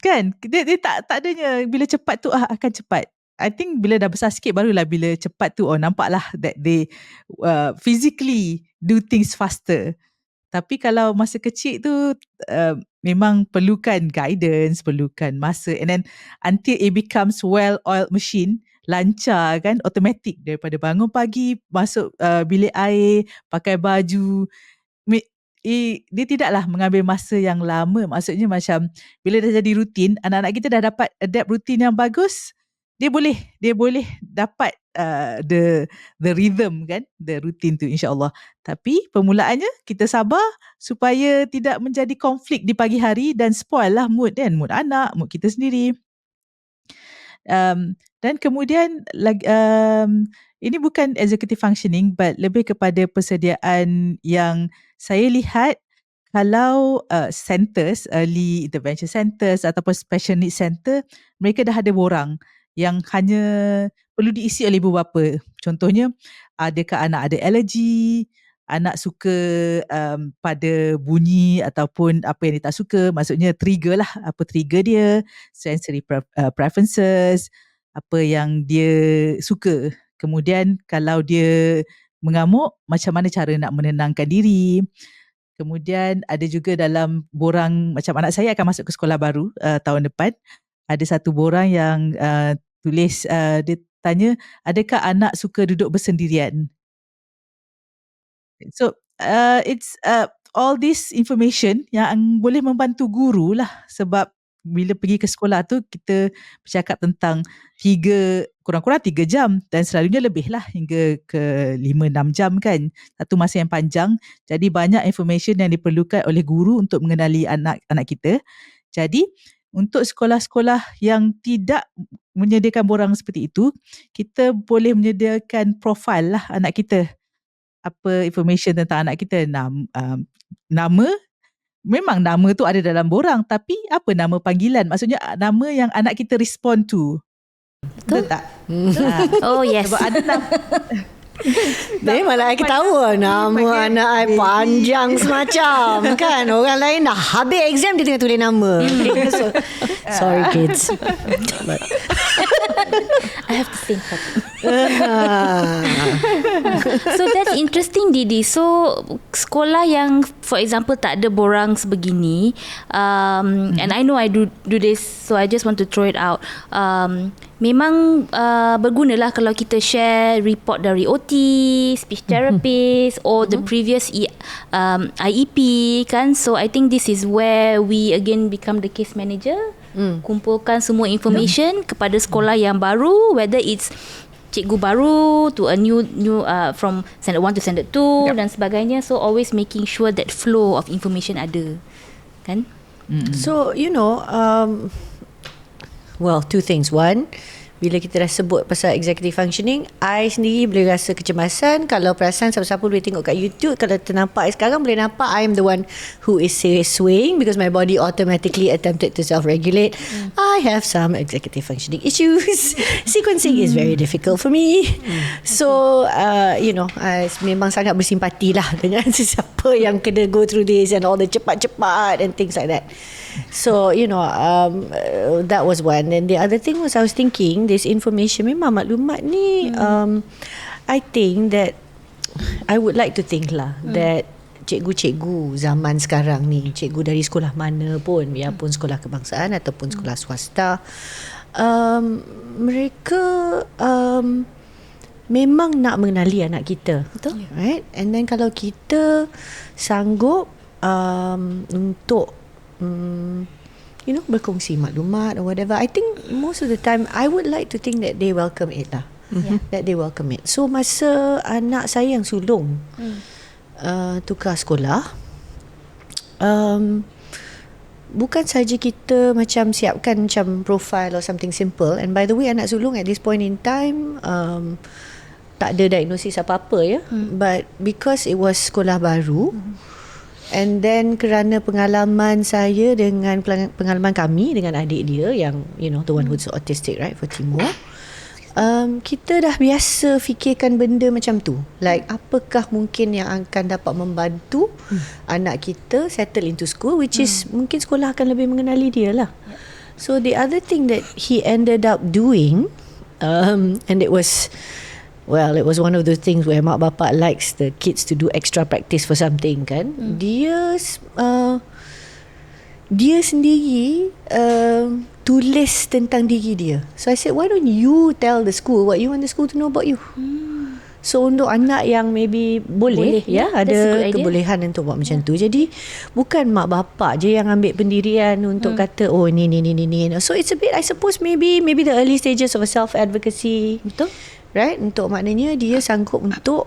Kan? Dia tak adanya bila cepat tu akan cepat. I think bila dah besar sikit barulah bila cepat tu nampaklah that they physically do things faster. Tapi kalau masa kecil tu memang perlukan guidance, perlukan masa, and then until it becomes well-oiled machine, lancar kan, automatic daripada bangun pagi, masuk bilik air, pakai baju. Dia tidaklah mengambil masa yang lama. Maksudnya macam bila dah jadi rutin, anak-anak kita dah dapat adapt rutin yang bagus, dia boleh dapat the rhythm kan, the routine tu insya-Allah. Tapi permulaannya kita sabar supaya tidak menjadi konflik di pagi hari dan spoil lah mood anak, mood kita sendiri. Dan kemudian ini bukan executive functioning, but lebih kepada persediaan yang saya lihat kalau centers, early intervention centers ataupun special needs center, mereka dah ada borang yang hanya perlu diisi oleh ibu bapa. Contohnya, adakah anak ada alergi, anak suka pada bunyi ataupun apa yang dia tak suka, maksudnya trigger lah, apa trigger dia, sensory preferences, apa yang dia suka. Kemudian kalau dia mengamuk, macam mana cara nak menenangkan diri. Kemudian ada juga dalam borang, macam anak saya akan masuk ke sekolah baru tahun depan, ada satu borang yang tulis, dia tanya, adakah anak suka duduk bersendirian? So it's all this information yang boleh membantu guru lah, sebab bila pergi ke sekolah tu kita bercakap tentang kurang-kurang 3 jam dan selalunya lebih lah, hingga ke 5-6 jam kan, satu masa yang panjang. Jadi banyak information yang diperlukan oleh guru untuk mengenali anak-anak kita. Jadi untuk sekolah-sekolah yang tidak menyediakan borang seperti itu, kita boleh menyediakan profil lah anak kita. Apa information tentang anak kita, nama, memang nama tu ada dalam borang, tapi apa nama panggilan, maksudnya nama yang anak kita respond to. Betul tak? Oh yes. Sebab ada nama. Memanglah I ketawa nama anak I panjang semacam kan. Orang lain dah habis exam, dia tengah tulis nama. So, sorry kids. I have to think. So that's interesting, Didi. So sekolah yang for example tak ada borang sebegini, and I know I do this, so I just want to throw it out. Memang bergunalah kalau kita share report dari OT, speech therapist, or the previous IEP kan. So I think this is where we again become the case manager. Kumpulkan semua information kepada sekolah yang baru, whether it's cikgu baru to a new from standard 1 to standard 2 dan sebagainya. So always making sure that flow of information ada kan. So well, two things. One, bila kita dah sebut pasal executive functioning, I sendiri boleh rasa kecemasan. Kalau perasan siapa-siapa boleh tengok kat YouTube, kalau ternampak sekarang boleh nampak I am the one who is swaying because my body automatically attempted to self-regulate. I have some executive functioning issues. Sequencing is very difficult for me. So I memang sangat bersimpati lah dengan sesiapa apa yang kena go through this and all the cepat-cepat and things like that. So that was one. And the other thing was I was thinking this information, memang maklumat ni I think that I would like to think lah that cikgu-cikgu zaman sekarang ni, cikgu dari sekolah mana pun, biarpun sekolah kebangsaan ataupun sekolah swasta, mereka memang nak mengenali anak kita. Betul. Right? And then kalau kita sanggup untuk berkongsi maklumat or whatever, I think most of the time I would like to think that they welcome it lah. That they welcome it. So masa anak saya yang sulung tukar sekolah, bukan saja kita macam siapkan macam profile or something simple. And by the way, anak sulung at this point in time tak ada diagnosis apa-apa ya. But because it was sekolah baru, and then kerana pengalaman saya dengan pengalaman kami dengan adik dia yang the one who's autistic, right, for Timur, kita dah biasa fikirkan benda macam tu. Like apakah mungkin yang akan dapat membantu anak kita settle into school, which is mungkin sekolah akan lebih mengenali dia lah. So the other thing that he ended up doing, and it was one of those things where mak bapak likes the kids to do extra practice for something kan. Dia sendiri tulis tentang diri dia. So I said, why don't you tell the school what you want the school to know about you? So untuk anak yang maybe boleh ada kebolehan untuk buat macam tu. Jadi bukan mak bapak je yang ambil pendirian untuk kata ni. So it's a bit, I suppose maybe the early stages of self advocacy. Betul. Right? Untuk maknanya dia sanggup untuk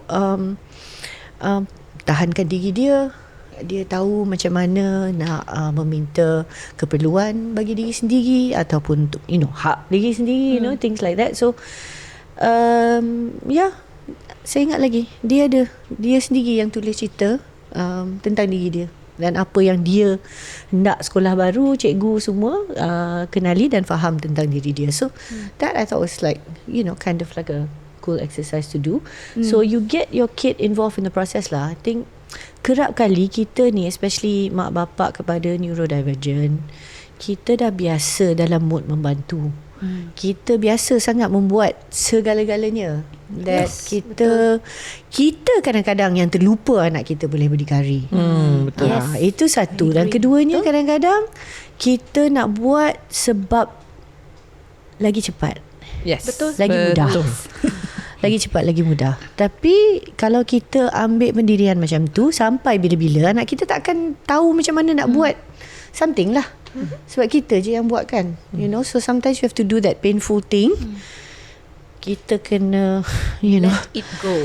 tahankan diri dia. Dia tahu macam mana nak meminta keperluan bagi diri sendiri ataupun untuk hak diri sendiri, things like that. So saya ingat lagi dia sendiri yang tulis cerita tentang diri dia dan apa yang dia hendak sekolah baru, cikgu semua kenali dan faham tentang diri dia. So that I thought was like kind of like a cool exercise to do. So you get your kid involved in the process lah. I think kerap kali kita ni, especially mak bapak kepada neurodivergent, kita dah biasa dalam mood membantu. Kita biasa sangat membuat segala-galanya. That kita kadang-kadang yang terlupa anak kita boleh berdikari. Betul. Itu satu. Dan keduanya, kadang-kadang kita nak buat sebab lagi cepat. Yes. Betul. Lagi mudah. Lagi cepat, lagi mudah. Tapi kalau kita ambil pendirian macam tu, sampai bila-bila anak kita tak akan tahu macam mana nak buat something lah. Sebab kita je yang buat kan. So sometimes you have to do that painful thing. Kita kena let it go.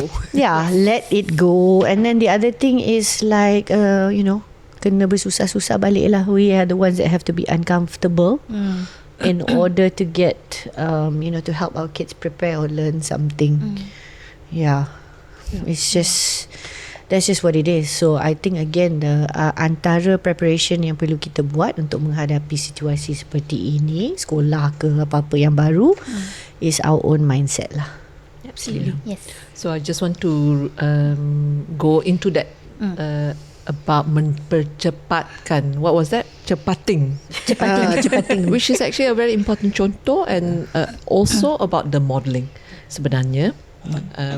Let it go. And then the other thing is like kena bersusah-susah balik lah. We are the ones that have to be uncomfortable in order to get to help our kids prepare or learn something. It's just, that's just what it is. So I think again the antara preparation yang perlu kita buat untuk menghadapi situasi seperti ini, sekolah ke apa-apa yang baru, is our own mindset lah. Absolutely. Yes. So I just want to go into that about mempercepatkan. What was that? Cepating. Which is actually a very important contoh, and also about the modelling. Sebenarnya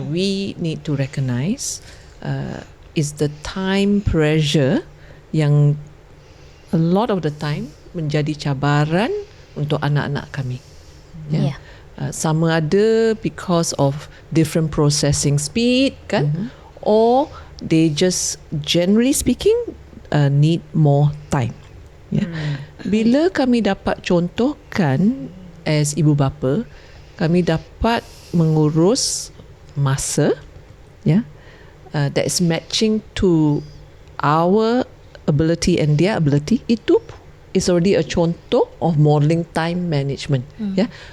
we need to recognise is the time pressure yang a lot of the time menjadi cabaran untuk anak-anak kami. Sama ada because of different processing speed kan, or they just generally speaking need more time. Bila kami dapat contohkan as ibu bapa, kami dapat mengurus masa that is matching to our ability and their ability, itu is already a contoh of modelling time management.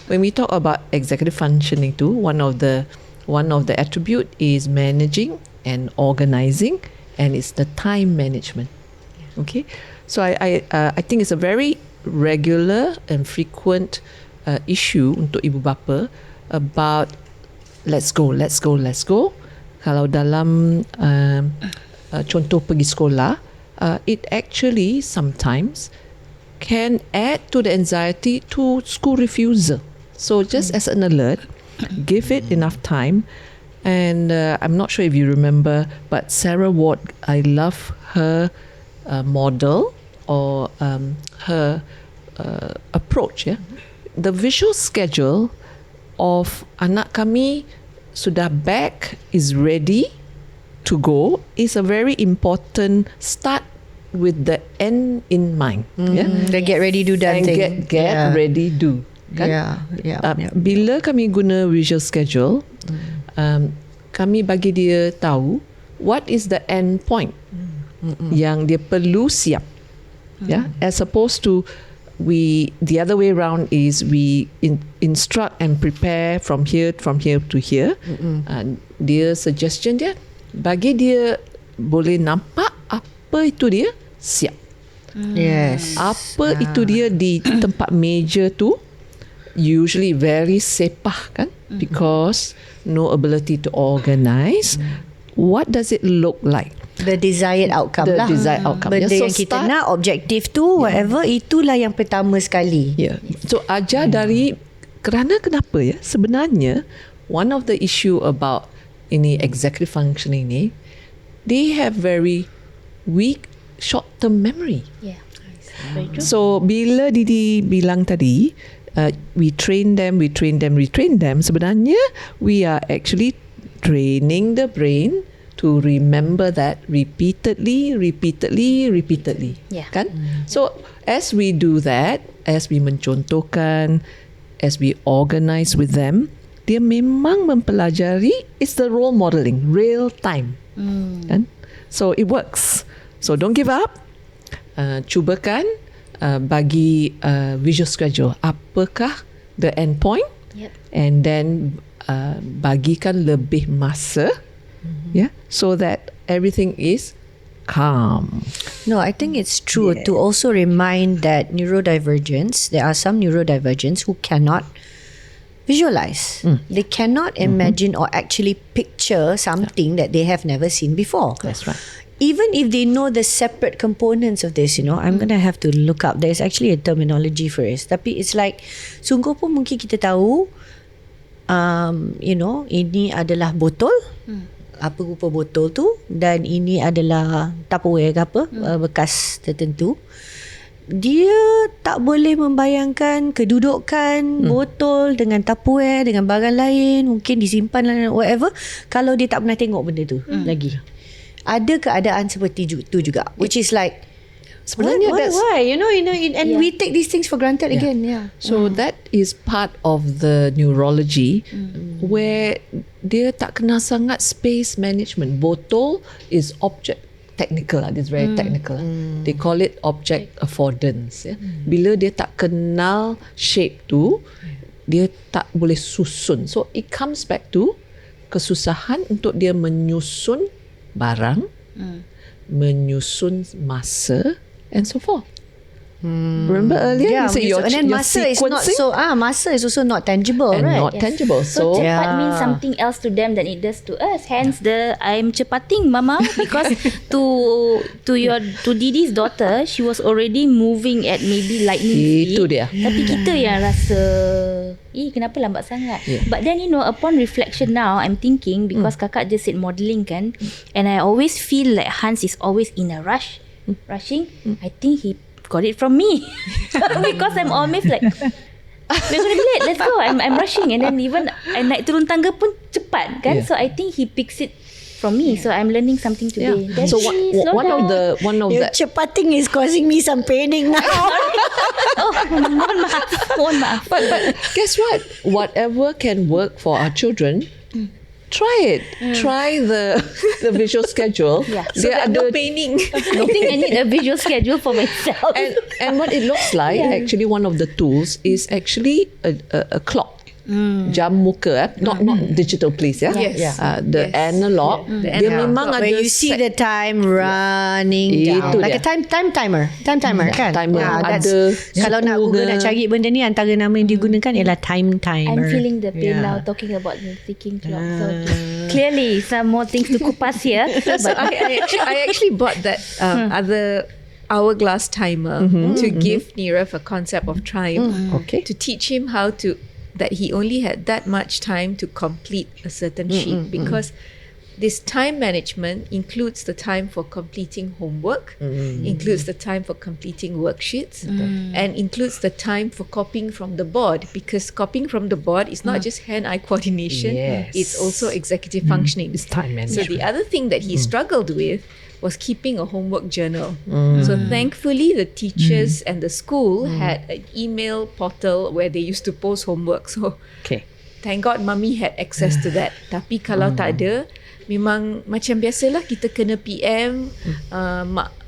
When we talk about executive functioning too, one of the attribute is managing and organising, and it's the time management. Okay, so I think it's a very regular and frequent issue untuk ibu bapa about let's go. Kalau dalam contoh pergi sekolah, it actually sometimes can add to the anxiety to school refusal. So just as an alert, give it enough time. And I'm not sure if you remember, but Sarah Ward, I love her model or her approach. Yeah, the visual schedule of anak kami sudah back, is ready to go, is a very important start with the end in mind. Yeah, The get ready do done and thing. get ready do. Kan? Bila kami guna visual schedule, kami bagi dia tahu what is the end point yang dia perlu siap. As opposed to the other way around is we instruct and prepare from here to here. Dia suggestion dia, bagi dia boleh nampak apa itu dia siap. Yes. Apa itu dia di tempat meja tu, usually very sepah kan, because no ability to organize. What does it look like? The desired outcome The lah. desired outcome. Benda So yang kita start- nak, objektif tu, whatever, itulah yang pertama sekali. So ajar dari kerana kenapa ya? Sebenarnya one of the issue about ini executive functioning ni, they have very weak short-term memory. Yeah. Very true. So bila Didi bilang tadi, we train them. Sebenarnya we are actually training the brain to remember that repeatedly. Yeah. Kan? So as we do that, as we mencontohkan, as we organize with them, dia memang mempelajari. It's the role modeling, real time. Kan? So it works. So don't give up. Cubakan bagi visual schedule. Apakah the end point? Yep. And then bagikan lebih masa, so that everything is calm. No, I think it's true to also remind that neurodivergence, there are some neurodivergents who cannot visualize. They cannot imagine or actually picture something that they have never seen before. That's right. Even if they know the separate components of this, I'm going to have to look up. There's actually a terminology for it. Tapi it's like, sungguh pun mungkin kita tahu, ini adalah botol. Apa rupa botol tu. Dan ini adalah Tupperware ke apa, bekas tertentu. Dia tak boleh membayangkan kedudukan botol dengan Tupperware, dengan barang lain, mungkin disimpan whatever, kalau dia tak pernah tengok benda tu lagi. Ada keadaan seperti itu juga, which is like, Sebenarnya why? And we take these things for granted again. So that is part of the neurology where dia tak kenal sangat space management. Botol is object technical. It's very technical. They call it object affordance. Bila dia tak kenal shape tu, dia tak boleh susun. So it comes back to kesusahan untuk dia menyusun barang, menyusun masa, and so forth. Remember earlier you said your and then your masa is not sequencing so masa is also not tangible, and right? not tangible. So So cepat means something else to them than it does to us. Hence I'm cepating mama, because to Didi's daughter, she was already moving at maybe lightning speed. Itu dia. Tapi kita yang rasa, kenapa lambat sangat? But then upon reflection now, I'm thinking, because kakak just said modelling kan, and I always feel like Hans is always in a rushing. I think he got it from me. Because I'm always like, we're gonna be late, let's go, I'm rushing, and then even I naik turun tangga pun cepat kan. So I think he picks it from me. So I'm learning something today. Then So one of the Your cepating is causing me some paining now. mohon maaf. but guess what? Whatever can work for our children, try it. Try the visual schedule. So that no paining. I think I need a visual schedule for myself. And what it looks like, actually one of the tools is actually a clock. jam muka, not digital please, yeah. Yes. The Yes. analog. The Dia analog. memang ada Where you see the time running down. Itu Like dia. a time timer kan. timer. That's, Ada kalau nak suku Google ke. nak cari benda ni, antara nama yang digunakan ialah time timer. I'm feeling the pain now talking about the ticking clock. So clearly some more things to kupas here. So I actually bought that other hourglass timer to give Nirav a concept of time, Okay. to teach him how to, that he only had that much time to complete a certain sheet, because this time management includes the time for completing homework, includes the time for completing worksheets, and includes the time for copying from the board, because copying from the board is not just hand-eye coordination, Yes. it's also executive functioning. It's time So management. the other thing that he struggled with was keeping a homework journal. So thankfully the teachers and the school had an email portal where they used to post homework. So Okay. thank God mummy had access to that. Tapi kalau tak ada, memang macam biasalah kita kena PM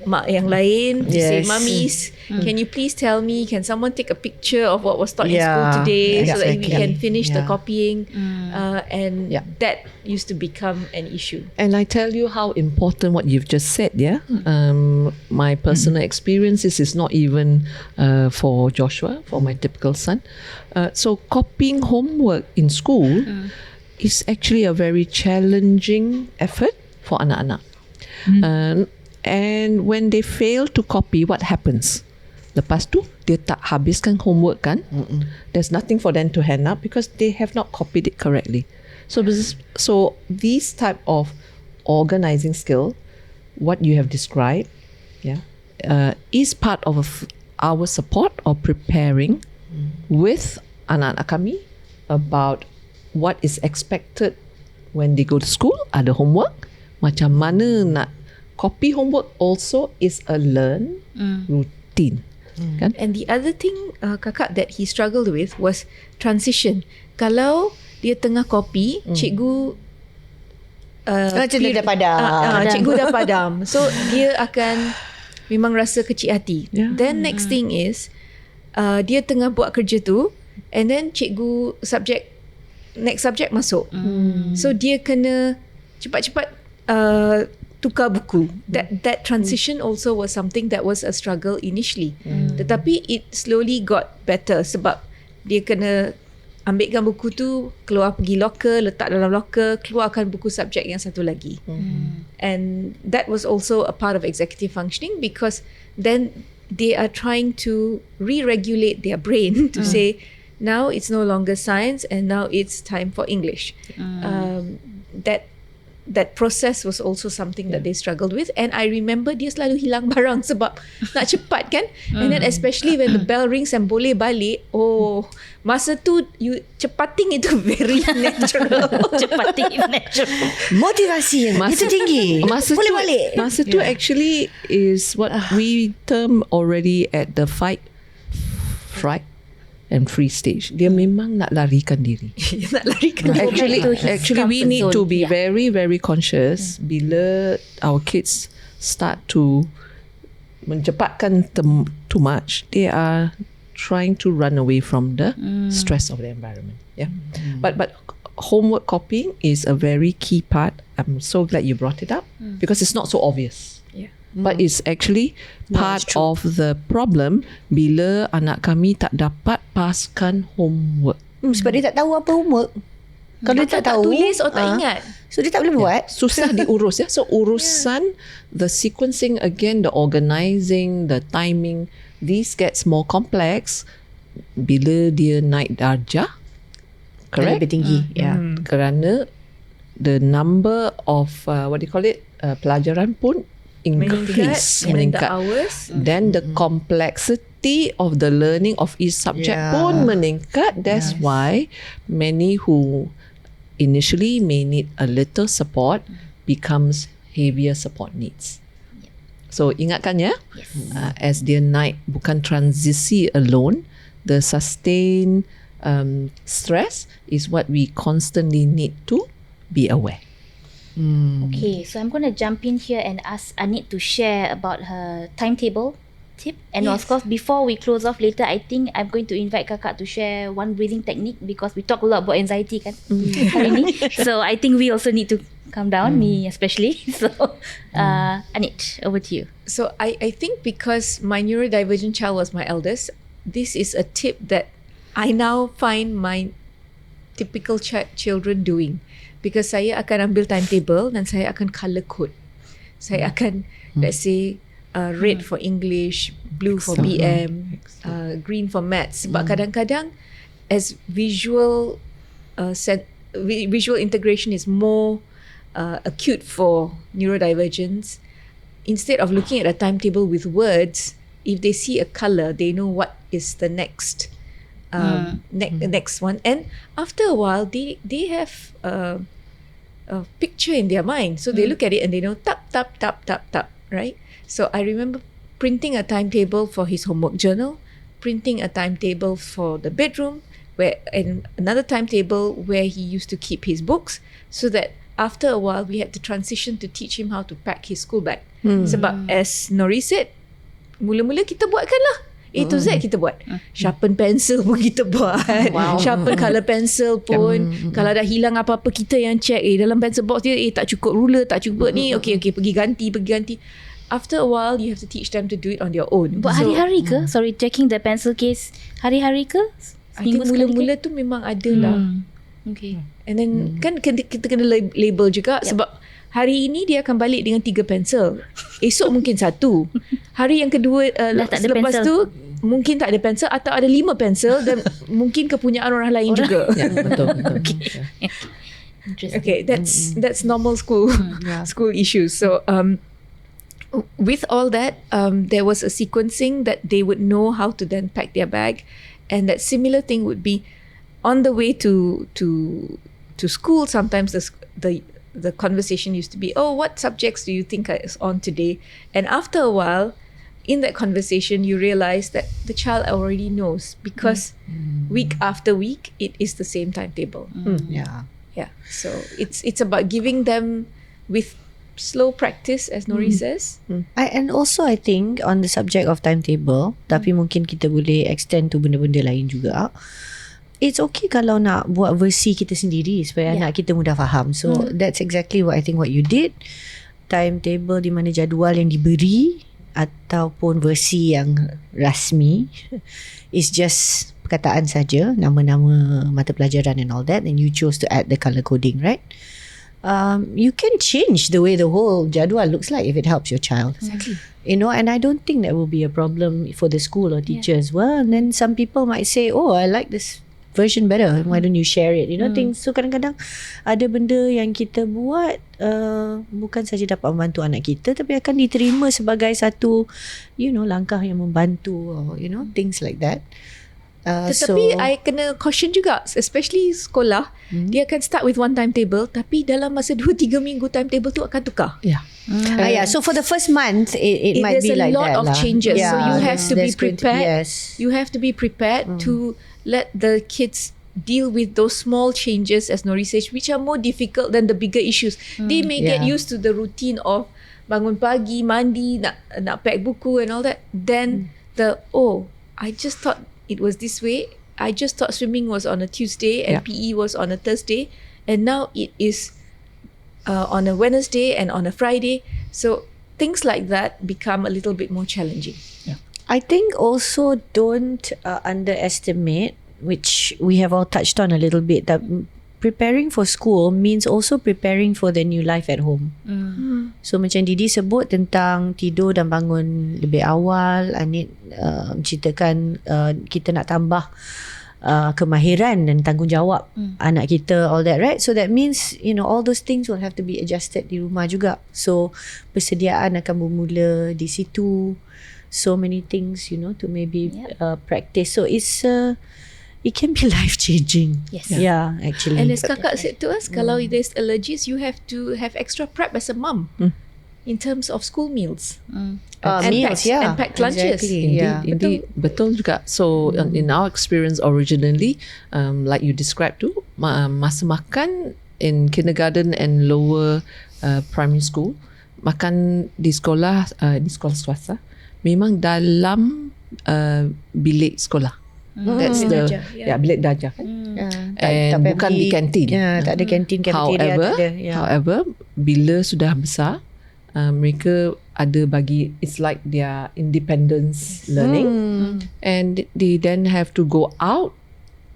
mak yang lain to say, Yes. mummies, can you please tell me, can someone take a picture of what was taught in school Yeah, today so that we exactly. can finish the Yeah. copying, and Yeah. that used to become an issue. And I tell you how important what you've just said, yeah? My personal experiences is not even for Joshua, for my typical son. So copying homework in school is actually a very challenging effort for anak-anak. And when they fail to copy, what happens? Lepas tu, dia tak habiskan homework kan? There's nothing for them to hand up because they have not copied it correctly. So these type of organizing skill, what you have described, is part of our support or preparing with anak-anak kami about what is expected when they go to school. Ada homework, macam mana nak copy homework also is a learn routine. Kan? And the other thing kakak that he struggled with was transition. Kalau dia tengah copy, cikgu Cikgu dah padam. cikgu dah padam. So dia akan memang rasa kecil hati. Yeah. Then next thing is dia tengah buat kerja tu, and then cikgu next subject masuk. So dia kena cepat-cepat tukar buku. That transition also was something that was a struggle initially. Tetapi it slowly got better sebab dia kena ambilkan buku tu, keluar pergi locker, letak dalam locker, keluarkan buku subjek yang satu lagi. And that was also a part of executive functioning, because then they are trying to re-regulate their brain to say, now it's no longer science and now it's time for English. That process was also something that they struggled with. And I remember dia selalu hilang barang sebab nak cepat kan. And then especially when the bell rings and boleh balik, masa tu cepating itu very natural. Cepating is natural. Motivasi yang itu tinggi. Boleh balik. Masa tu actually is what we term already at the fight, fright and free stage. Dia memang nak larikan diri. Nak larikan diri. Actually we need to be very, very conscious bila our kids start to mencepatkan too much. They are trying to run away from the stress of the environment. Yeah, but homework copying is a very key part. I'm so glad you brought it up because it's not so obvious. But it's actually part of the problem bila anak kami tak dapat paskan homework. Sebab dia tak tahu apa homework. Kalau dia tak tahu, tulis atau tak ingat. So dia tak boleh buat. Susah diurus ya. So urusan the sequencing again, the organizing, the timing, this gets more complex bila dia naik darjah. Correct? Lebih tinggi. Kerana the number of what do you call it, pelajaran pun increase, meningkat. The hours. Then the complexity of the learning of each subject pun meningkat. That's why many who initially may need a little support becomes heavier support needs. So ingatkan ya, as dia naik, bukan transisi alone, the sustained stress is what we constantly need to be aware. Okay, so I'm going to jump in here and ask Anit to share about her timetable tip. And of course, before we close off later, I think I'm going to invite kakak to share one breathing technique because we talk a lot about anxiety kan hari ni. So I think we also need to calm down, me especially. So Anit, over to you. So I think because my neurodivergent child was my eldest, this is a tip that I now find my typical children doing. Because saya akan ambil timetable dan saya akan colour code. Saya akan, let's say, red for English, blue for BM, green for maths. Sebab kadang-kadang as visual integration is more acute for neurodivergence, instead of looking at a timetable with words, if they see a colour, they know what is the next next one. And after a while, they have a picture in their mind. So they look at it and they know tap, tap, tap, tap, tap, right? So I remember printing a timetable for his homework journal, printing a timetable for the bedroom, and another timetable where he used to keep his books, so that after a while we had to transition to teach him how to pack his school bag. Sebab as Nori said, mula-mula kita buatkan lah. A to Z kita buat. Sharpen pencil pun kita buat. Sharpen colour pencil pun. Kalau dah hilang apa-apa, kita yang check. Dalam pencil box dia, tak cukup ruler, tak cukup ni. Okay, pergi ganti. After a while, you have to teach them to do it on their own. Buat hari-hari ke? Sorry, checking the pencil case. Hari-hari ke? I think mula-mula tu memang ada lah. Okay. And then kan kita kena label juga. Sebab hari ini dia akan balik dengan 3 pensel. Esok mungkin 1. Hari yang kedua selepas tu mungkin tak ada pensel atau ada 5 pensel dan mungkin kepunyaan orang lain juga. Betul. Okay, that's normal school issues. So with all that, there was a sequencing that they would know how to then pack their bag, and that similar thing would be on the way to school. Sometimes the conversation used to be, oh, what subjects do you think is on today? And after a while, in that conversation, you realize that the child already knows because week after week, it is the same timetable. Yeah. So it's about giving them with slow practice, as Nori says. And also I think on the subject of timetable, tapi mungkin kita boleh extend to benda-benda lain juga. It's okay kalau nak buat versi kita sendiri supaya anak kita mudah faham. So that's exactly what I think what you did. Timetable di mana jadual yang diberi ataupun versi yang rasmi is just perkataan saja, nama-nama mata pelajaran and all that, and you chose to add the colour coding, right? You can change the way the whole jadual looks like if it helps your child. Exactly. You know, and I don't think that will be a problem for the school or teacher as well. And then some people might say, oh, I like this version better, why don't you share it, you know, things. So kadang-kadang ada benda yang kita buat bukan saja dapat membantu anak kita, tapi akan diterima sebagai satu, you know, langkah yang membantu, or you know, things like that. Tetapi I kena caution juga, especially sekolah, dia akan start with one timetable, tapi dalam masa 2-3 minggu timetable tu akan tukar. So for the first month it might be like that. There's a lot of changes, so you have to be prepared. You have to be prepared to let the kids deal with those small changes, as Nori says, which are more difficult than the bigger issues. They may get used to the routine of bangun pagi, mandi, nak pack buku and all that. Then I just thought it was this way. I just thought swimming was on a Tuesday and PE was on a Thursday, and now it is on a Wednesday and on a Friday. So things like that become a little bit more challenging. I think also don't underestimate, which we have all touched on a little bit, that preparing for school means also preparing for the new life at home. So macam Didi sebut tentang tidur dan bangun lebih awal, Anit ceritakan kita nak tambah kemahiran dan tanggungjawab anak kita, all that, right? So that means, you know, all those things will have to be adjusted di rumah juga. So persediaan akan bermula di situ. So many things, you know, to maybe practice. So it's it can be life changing. Yes. Yeah, actually. And as kakak said to us, kalau there's allergies, you have to have extra prep as a mum in terms of school meals. And meals, and packed lunches. Exactly. Indeed, betul juga. So in our experience originally, like you described too, masa makan in kindergarten and lower primary school, makan di sekolah swasta memang dalam bilik sekolah. That's the bilik darjah kan. And bukan di kantin. Tak ada kantin, cafeteria tak ada. However, bila sudah besar, mereka ada bagi, it's like their independence learning, and they then have to go out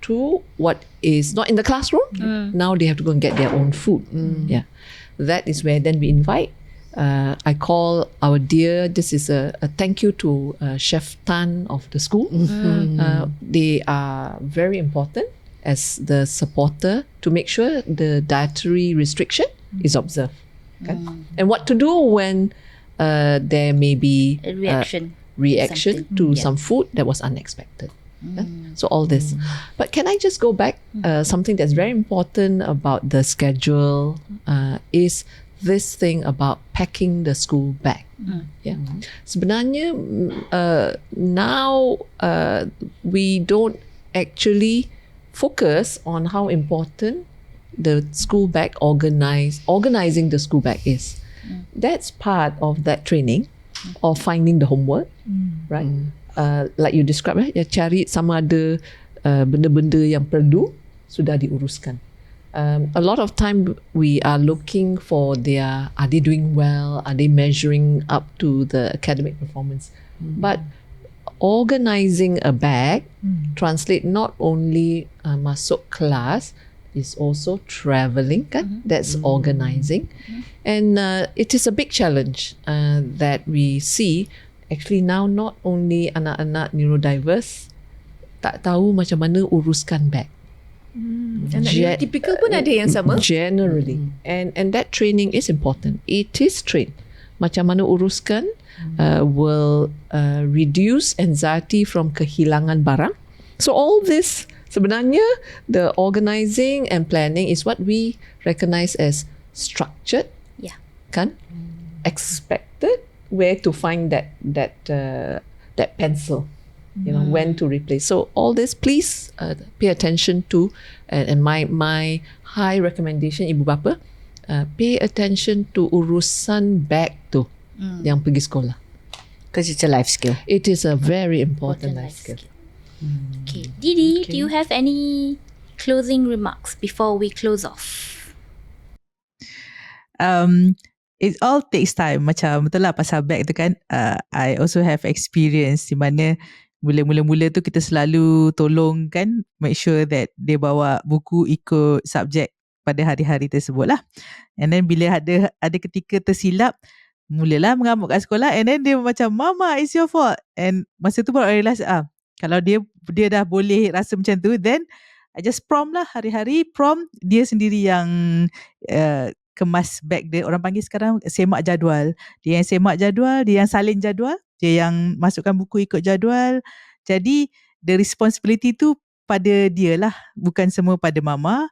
to what is not in the classroom. Now they have to go and get their own food. That is where then we invite. I call our dear, this is a thank you to Chef Tan of the school. They are very important as the supporter to make sure the dietary restriction is observed. And what to do when there may be A reaction to some food that was unexpected. So all this. But can I just go back? Something that's very important about the schedule is this thing about packing the school bag. Sebenarnya now we don't actually focus on how important the school bag organizing the school bag is. That's part of that training of finding the homework, right? Like you described, right? Cari sama ada benda-benda yang perlu sudah diuruskan. A lot of time we are looking for are they doing well? Are they measuring up to the academic performance? But organizing a bag translate not only masuk kelas, is also traveling kan? That's organizing. And it is a big challenge that we see actually now, not only anak-anak neurodiverse tak tahu macam mana uruskan bag. Anak typical pun ada yang sama. Generally. And that training is important. It is trained. Macam mana uruskan will reduce anxiety from kehilangan barang. So all this sebenarnya the organizing and planning is what we recognize as structured. Kan? Expected where to find that pencil. When to replace. So all this, please pay attention to, and my high recommendation, ibu bapa, pay attention to urusan bag tu yang pergi sekolah. Because it's a life skill. It is a very important life skill. Okay, Didi, do you have any closing remarks before we close off? It all takes time. Macam betul lah pasal bag tu kan, I also have experience di mana mula-mula tu kita selalu tolong kan, make sure that dia bawa buku ikut subjek pada hari-hari tersebut lah. And then bila ada ketika tersilap, mulalah mengamuk kat sekolah, and then dia macam, Mama, it's your fault. And masa tu baru I realise, kalau dia dah boleh rasa macam tu, then I just prompt lah, hari-hari prompt dia sendiri yang kemas bag dia. Orang panggil sekarang semak jadual. Dia yang semak jadual, dia yang salin jadual, dia yang masukkan buku ikut jadual. Jadi the responsibility tu pada dia lah, bukan semua pada mama.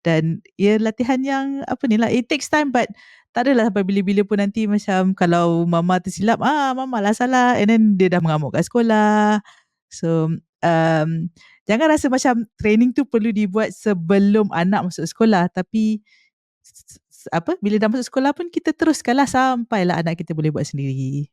Dan ia latihan yang it takes time, but tak adalah sampai bila-bila pun nanti macam kalau mama tersilap, mama lah salah, and then dia dah mengamuk kat sekolah. So jangan rasa macam training tu perlu dibuat sebelum anak masuk sekolah, tapi bila dah masuk sekolah pun kita teruskanlah sampailah anak kita boleh buat sendiri.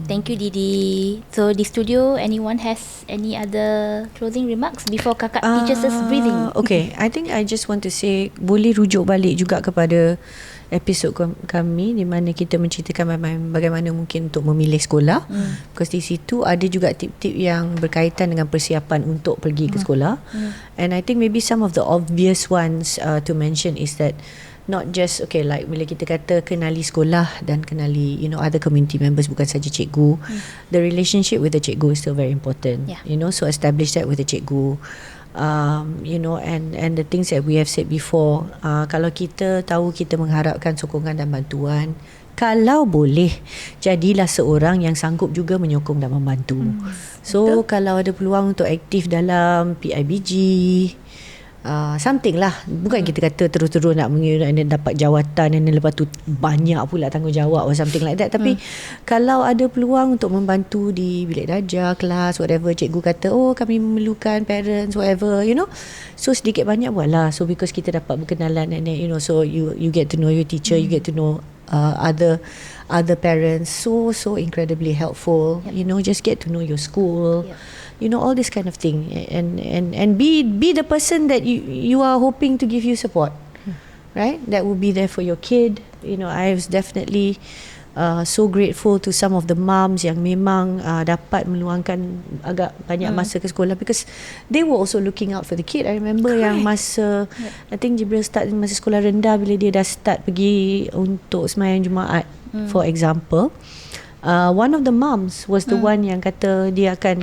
Thank you, Didi. So di studio, anyone has any other closing remarks before kakak teaches us breathing? Okay, I think I just want to say, boleh rujuk balik juga kepada episod kami di mana kita menceritakan bagaimana mungkin untuk memilih sekolah. Because di situ ada juga tip-tip yang berkaitan dengan persiapan untuk pergi ke sekolah. And I think maybe some of the obvious ones to mention is that not just like bila kita kata kenali sekolah dan kenali other community members, bukan saja cikgu, the relationship with the cikgu is still very important. So establish that with the cikgu. And the things that we have said before, kalau kita tahu kita mengharapkan sokongan dan bantuan, kalau boleh jadilah seorang yang sanggup juga menyokong dan membantu. So kalau ada peluang untuk aktif dalam PIBG, something lah, bukan kita kata terus-terus nak dapat jawatan dan lepas tu banyak pula tanggungjawab or something like that, tapi kalau ada peluang untuk membantu di bilik darjah, kelas, whatever, cikgu kata kami memerlukan parents, whatever, so sedikit banyak buatlah. So because kita dapat berkenalan and then, so you get to know your teacher, you get to know other parents, so incredibly helpful. Just get to know your school. All this kind of thing, and be the person that you are hoping to give you support, right? That will be there for your kid. I was definitely so grateful to some of the moms yang memang dapat meluangkan agak banyak masa ke sekolah, because they were also looking out for the kid. I remember yang masa I think Jibril start masa sekolah rendah, bila dia dah start pergi untuk sembahyang Jumaat, for example, one of the moms was the one yang kata dia akan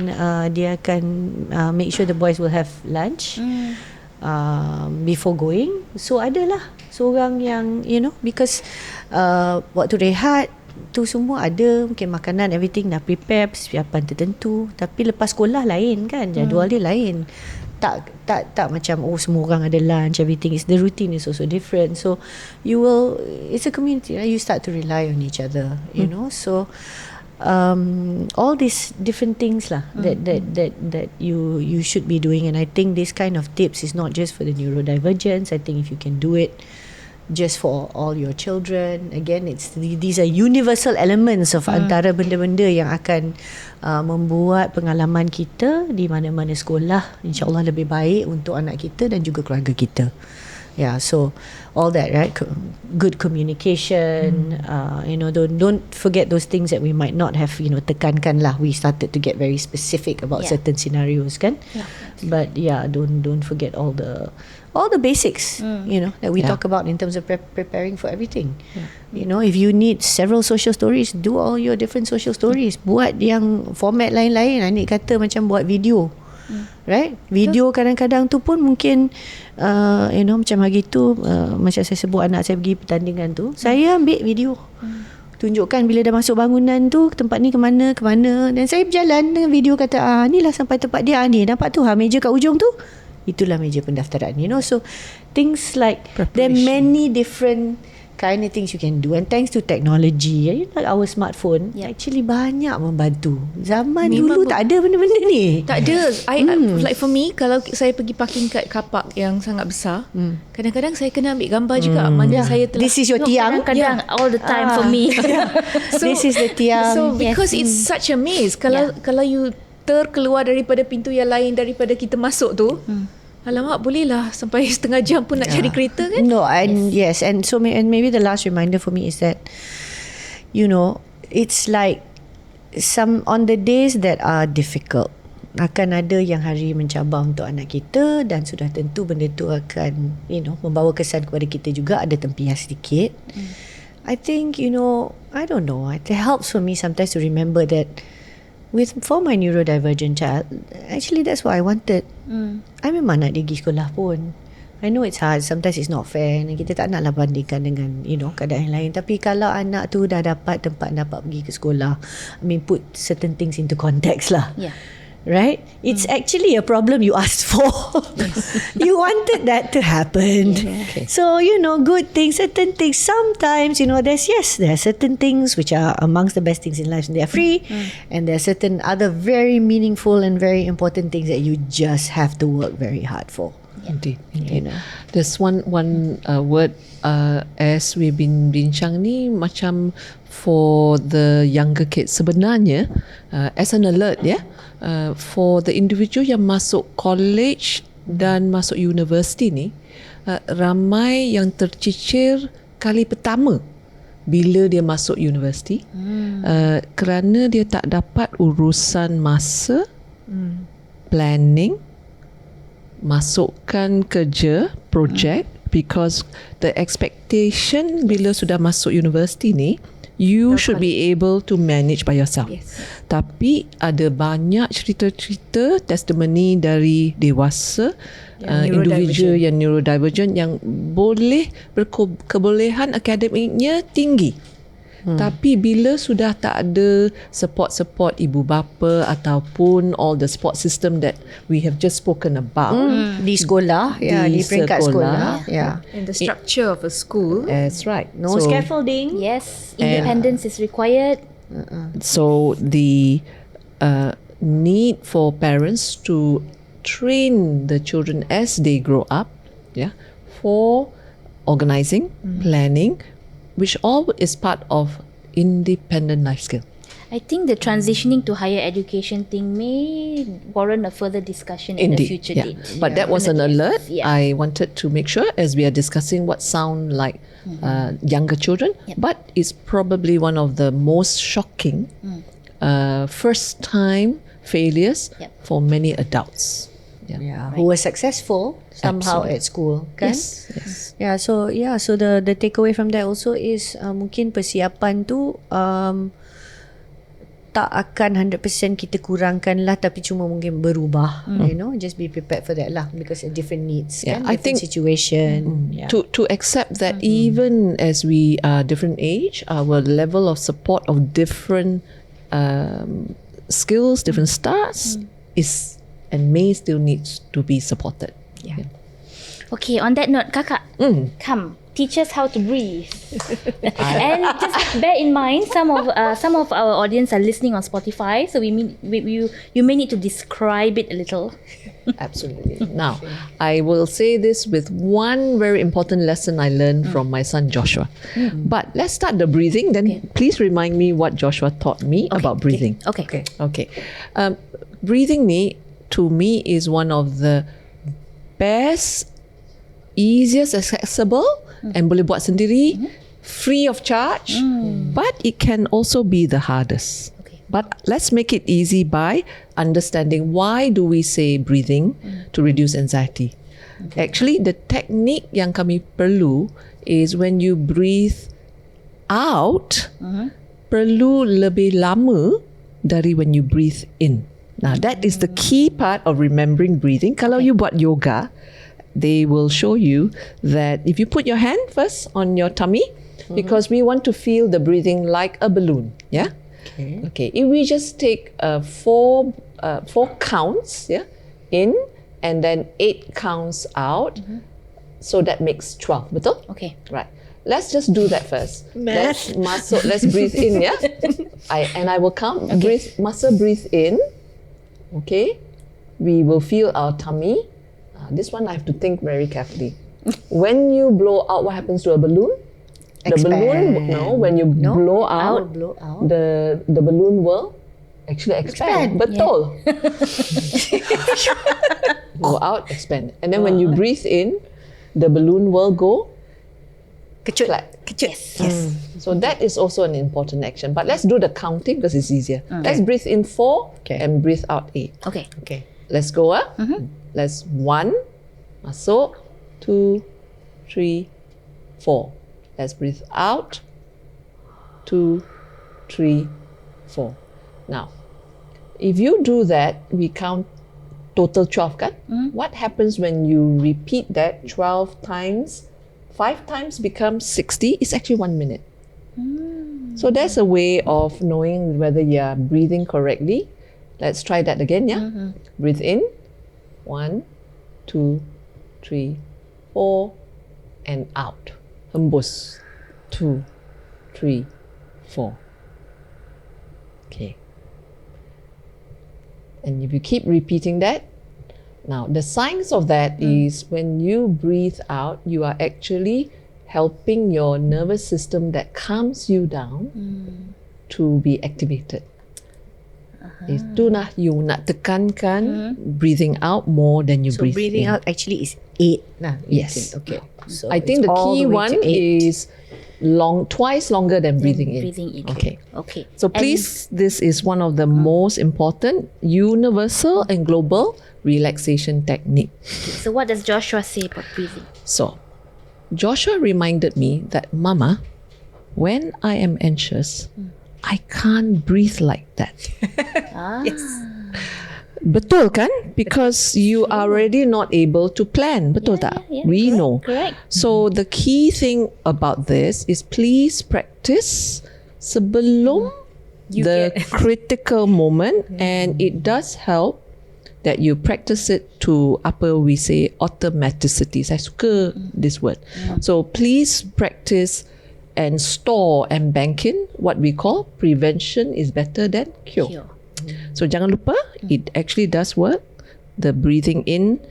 make sure the boys will have lunch before going. So adalah seorang yang because waktu rehat tu semua ada, mungkin makanan everything dah prepare persiapan tertentu, tapi lepas sekolah lain kan, jadual dia lain. Tak macam semua orang ada lunch, everything is, the routine is also different. So it's a community, right? You start to rely on each other, so all these different things lah that you should be doing. And I think this kind of tips is not just for the neurodivergents. I think if you can do it just for all your children, again, these are universal elements of antara benda-benda yang akan membuat pengalaman kita di mana-mana sekolah insyaAllah lebih baik untuk anak kita dan juga keluarga kita. So all that, right? Good communication, don't forget those things that we might not have tekankan lah. We started to get very specific about certain scenarios kan, but don't forget all the basics that we talk about in terms of preparing for everything. If you need several social stories, do all your different social stories. Buat yang format lain-lain. Anit kata macam buat video, right? Video kadang-kadang tu pun mungkin macam hari tu macam saya sebut anak saya pergi pertandingan tu, saya ambil video, tunjukkan bila dah masuk bangunan tu, tempat ni ke mana, dan saya berjalan dengan video, kata ni lah sampai tempat dia, ni nampak tu meja kat ujung tu, itulah meja pendaftaran. So things like there are many different kind of things you can do, and thanks to technology, like our smartphone actually banyak membantu. Zaman dulu tak ada benda-benda ni. Tak ada. Like for me, kalau saya pergi parking kat car park yang sangat besar, kadang-kadang saya kena ambil gambar juga mana saya telah. This is your tiang. Kadang-kadang all the time for me. So, this is the tiang. So because it's such a maze, kalau you terkeluar daripada pintu yang lain daripada kita masuk tu, alamak, bolehlah sampai setengah jam pun nak cari kereta kan? No, and yes, and so and maybe the last reminder for me is that it's like on the days that are difficult, akan ada yang hari mencabar untuk anak kita, dan sudah tentu benda tu akan membawa kesan kepada kita juga, ada tempias sedikit. I think I don't know, it helps for me sometimes to remember that for my neurodivergent child, actually that's what I wanted. I memang nak dia pergi sekolah pun. I know it's hard, sometimes it's not fair, dan kita tak naklah bandingkan dengan keadaan yang lain. Tapi kalau anak tu dah dapat tempat dapat pergi ke sekolah, I mean put certain things into context lah. Right? It's actually a problem you asked for. You wanted that to happen. Okay. So, good things, certain things. Sometimes, there are certain things which are amongst the best things in life, and they are free. And there are certain other very meaningful and very important things that you just have to work very hard for. Indeed. There's one word as we've been bincang ni, macam for the younger kids, sebenarnya as an alert for the individual yang masuk college dan masuk universiti ni, ramai yang tercicir kali pertama bila dia masuk universiti, kerana dia tak dapat urusan masa, planning, masukkan kerja, projek, because the expectation bila sudah masuk universiti ni, you should be able to manage by yourself. Tapi ada banyak cerita-cerita testimoni dari dewasa, individu yang neurodivergent yang boleh kebolehan akademiknya tinggi. Tapi bila sudah tak ada support ibu bapa ataupun all the support system that we have just spoken about di sekolah, di peringkat sekolah, and the structure of a school, that's right, no scaffolding, independence is required. So the need for parents to train the children as they grow up, for organizing, planning, which all is part of independent life skill. I think the transitioning to higher education thing may warrant a further discussion in a future date. But that was an alert. Yeah. I wanted to make sure as we are discussing what sound like younger children, but it's probably one of the most shocking first time failures for many adults. Who were successful somehow at school, kan? Yes. So the takeaway from that also is mungkin persiapan tu tak akan 100% kita kurangkan lah, tapi cuma mungkin berubah. You know, just be prepared for that lah, because of different needs, kan? I Different think situation. to accept that even as we are different age, our level of support of different skills, different starts is and may still needs to be supported. Okay, on that note, Kakak, come teach us how to breathe. And just bear in mind, some of our audience are listening on Spotify, so you may need to describe it a little. Absolutely. Now, I will say this with one very important lesson I learned from my son Joshua. But let's start the breathing. Then please remind me what Joshua taught me about breathing. Okay. Breathing ni, to me, is one of the best, easiest accessible and boleh buat sendiri, free of charge, but it can also be the hardest. But let's make it easy by understanding why do we say breathing to reduce anxiety. Actually, the technique yang kami perlu is when you breathe out, perlu lebih lama dari when you breathe in. Now, that is the key part of remembering breathing. Kalau you buat yoga, they will show you that if you put your hand first on your tummy, because we want to feel the breathing like a balloon. Okay. If we just take four counts, in, and then 8 counts out, so that makes 12. Betul? Okay. Right. Let's just do that first. Let's breathe in, I will count. Breathe in. Okay. We will feel our tummy. This one I have to think very carefully. When you blow out, what happens to a balloon? When you blow out, the balloon will actually expand. Betul. Go out, expand. And then when you breathe in, the balloon will go Kecut. Yes. So that is also an important action. But let's do the counting because it's easier. Let's breathe in 4 and breathe out 8. Okay. Let's go. Let's 1, masuk, 2, 3, 4. Let's breathe out, 2, 3, 4. Now, if you do that, we count total 12, kan? What happens when you repeat that 12 times? 5 times becomes 60. It's actually 1 minute. So that's a way of knowing whether you're breathing correctly. Let's try that again, Breathe in, 1, 2, 3, 4, and out. Hembus, 2, 3, 4. Okay. And if you keep repeating that, now the signs of that is when you breathe out, you are actually helping your nervous system that calms you down to be activated. Itulah you nak tekankan breathing out more than you breathe in. So breathing out actually is 8 lah. Yes. Okay. So I think the key one is twice longer than breathing in. Okay. So please, this is one of the most important, universal and global relaxation technique. So what does Joshua say about breathing? So Joshua reminded me that, Mama, when I am anxious, I can't breathe like that. Yes. Betul kan? Because you are already not able to plan. Betul tak? We know. Correct. So the key thing about this is please practice sebelum the critical moment, and it does help that you practice it to we say automaticity. Saya suka this word. So please practice and store and bank in what we call prevention is better than cure. So jangan lupa, it actually does work. The breathing in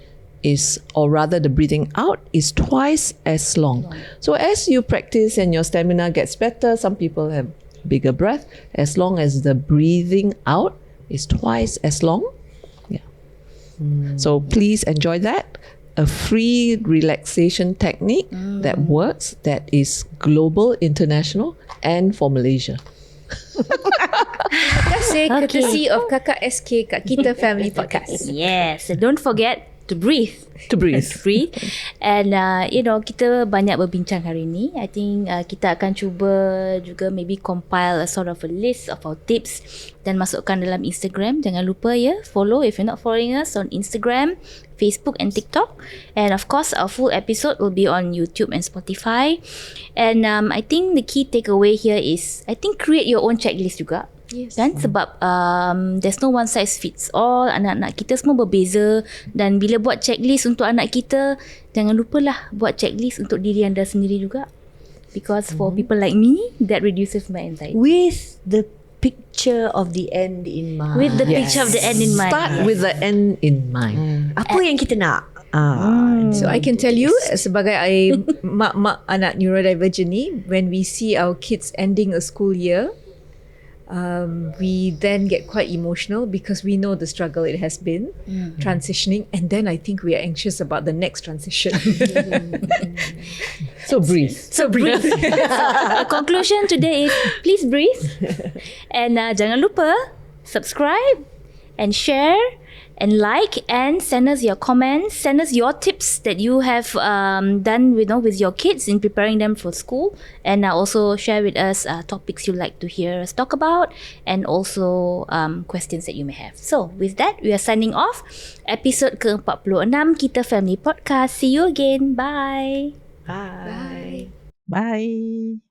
is, or rather the breathing out is twice as long. So as you practice and your stamina gets better, some people have bigger breath, as long as the breathing out is twice as long. Yeah. So please enjoy that. A free relaxation technique that works, that is global, international, and for Malaysia. Terima kasih courtesy of Kakak SK kat Kita Family Podcast. Yes, and don't forget to breathe. To breathe. Breathe. And kita banyak berbincang hari ni. I think kita akan cuba juga maybe compile a sort of a list of our tips dan masukkan dalam Instagram. Jangan lupa follow if you're not following us on Instagram, Facebook and TikTok. And of course, our full episode will be on YouTube and Spotify. And I think the key takeaway here is, I think create your own checklist juga. Yes. Kan sebab there's no one size fits all. Anak-anak kita semua berbeza, dan bila buat checklist untuk anak kita, jangan lupalah buat checklist untuk diri anda sendiri juga, because for people like me, that reduces my anxiety. With the picture of the end in mind. With the picture of the end in mind. Start with the end in mind. Apa yang kita nak? So I can tell you, sebagai mak-mak anak neurodivergent ni, when we see our kids ending a school year, we then get quite emotional because we know the struggle it has been transitioning, and then I think we are anxious about the next transition. So breathe. So breathe. A conclusion today is please breathe, and jangan lupa subscribe and share and like, and send us your comments, send us your tips that you have done with your kids in preparing them for school, and also share with us topics you'd like to hear us talk about, and also questions that you may have. So with that, we are signing off. Episode ke-46 Kita Family Podcast. See you again. Bye. Bye. Bye.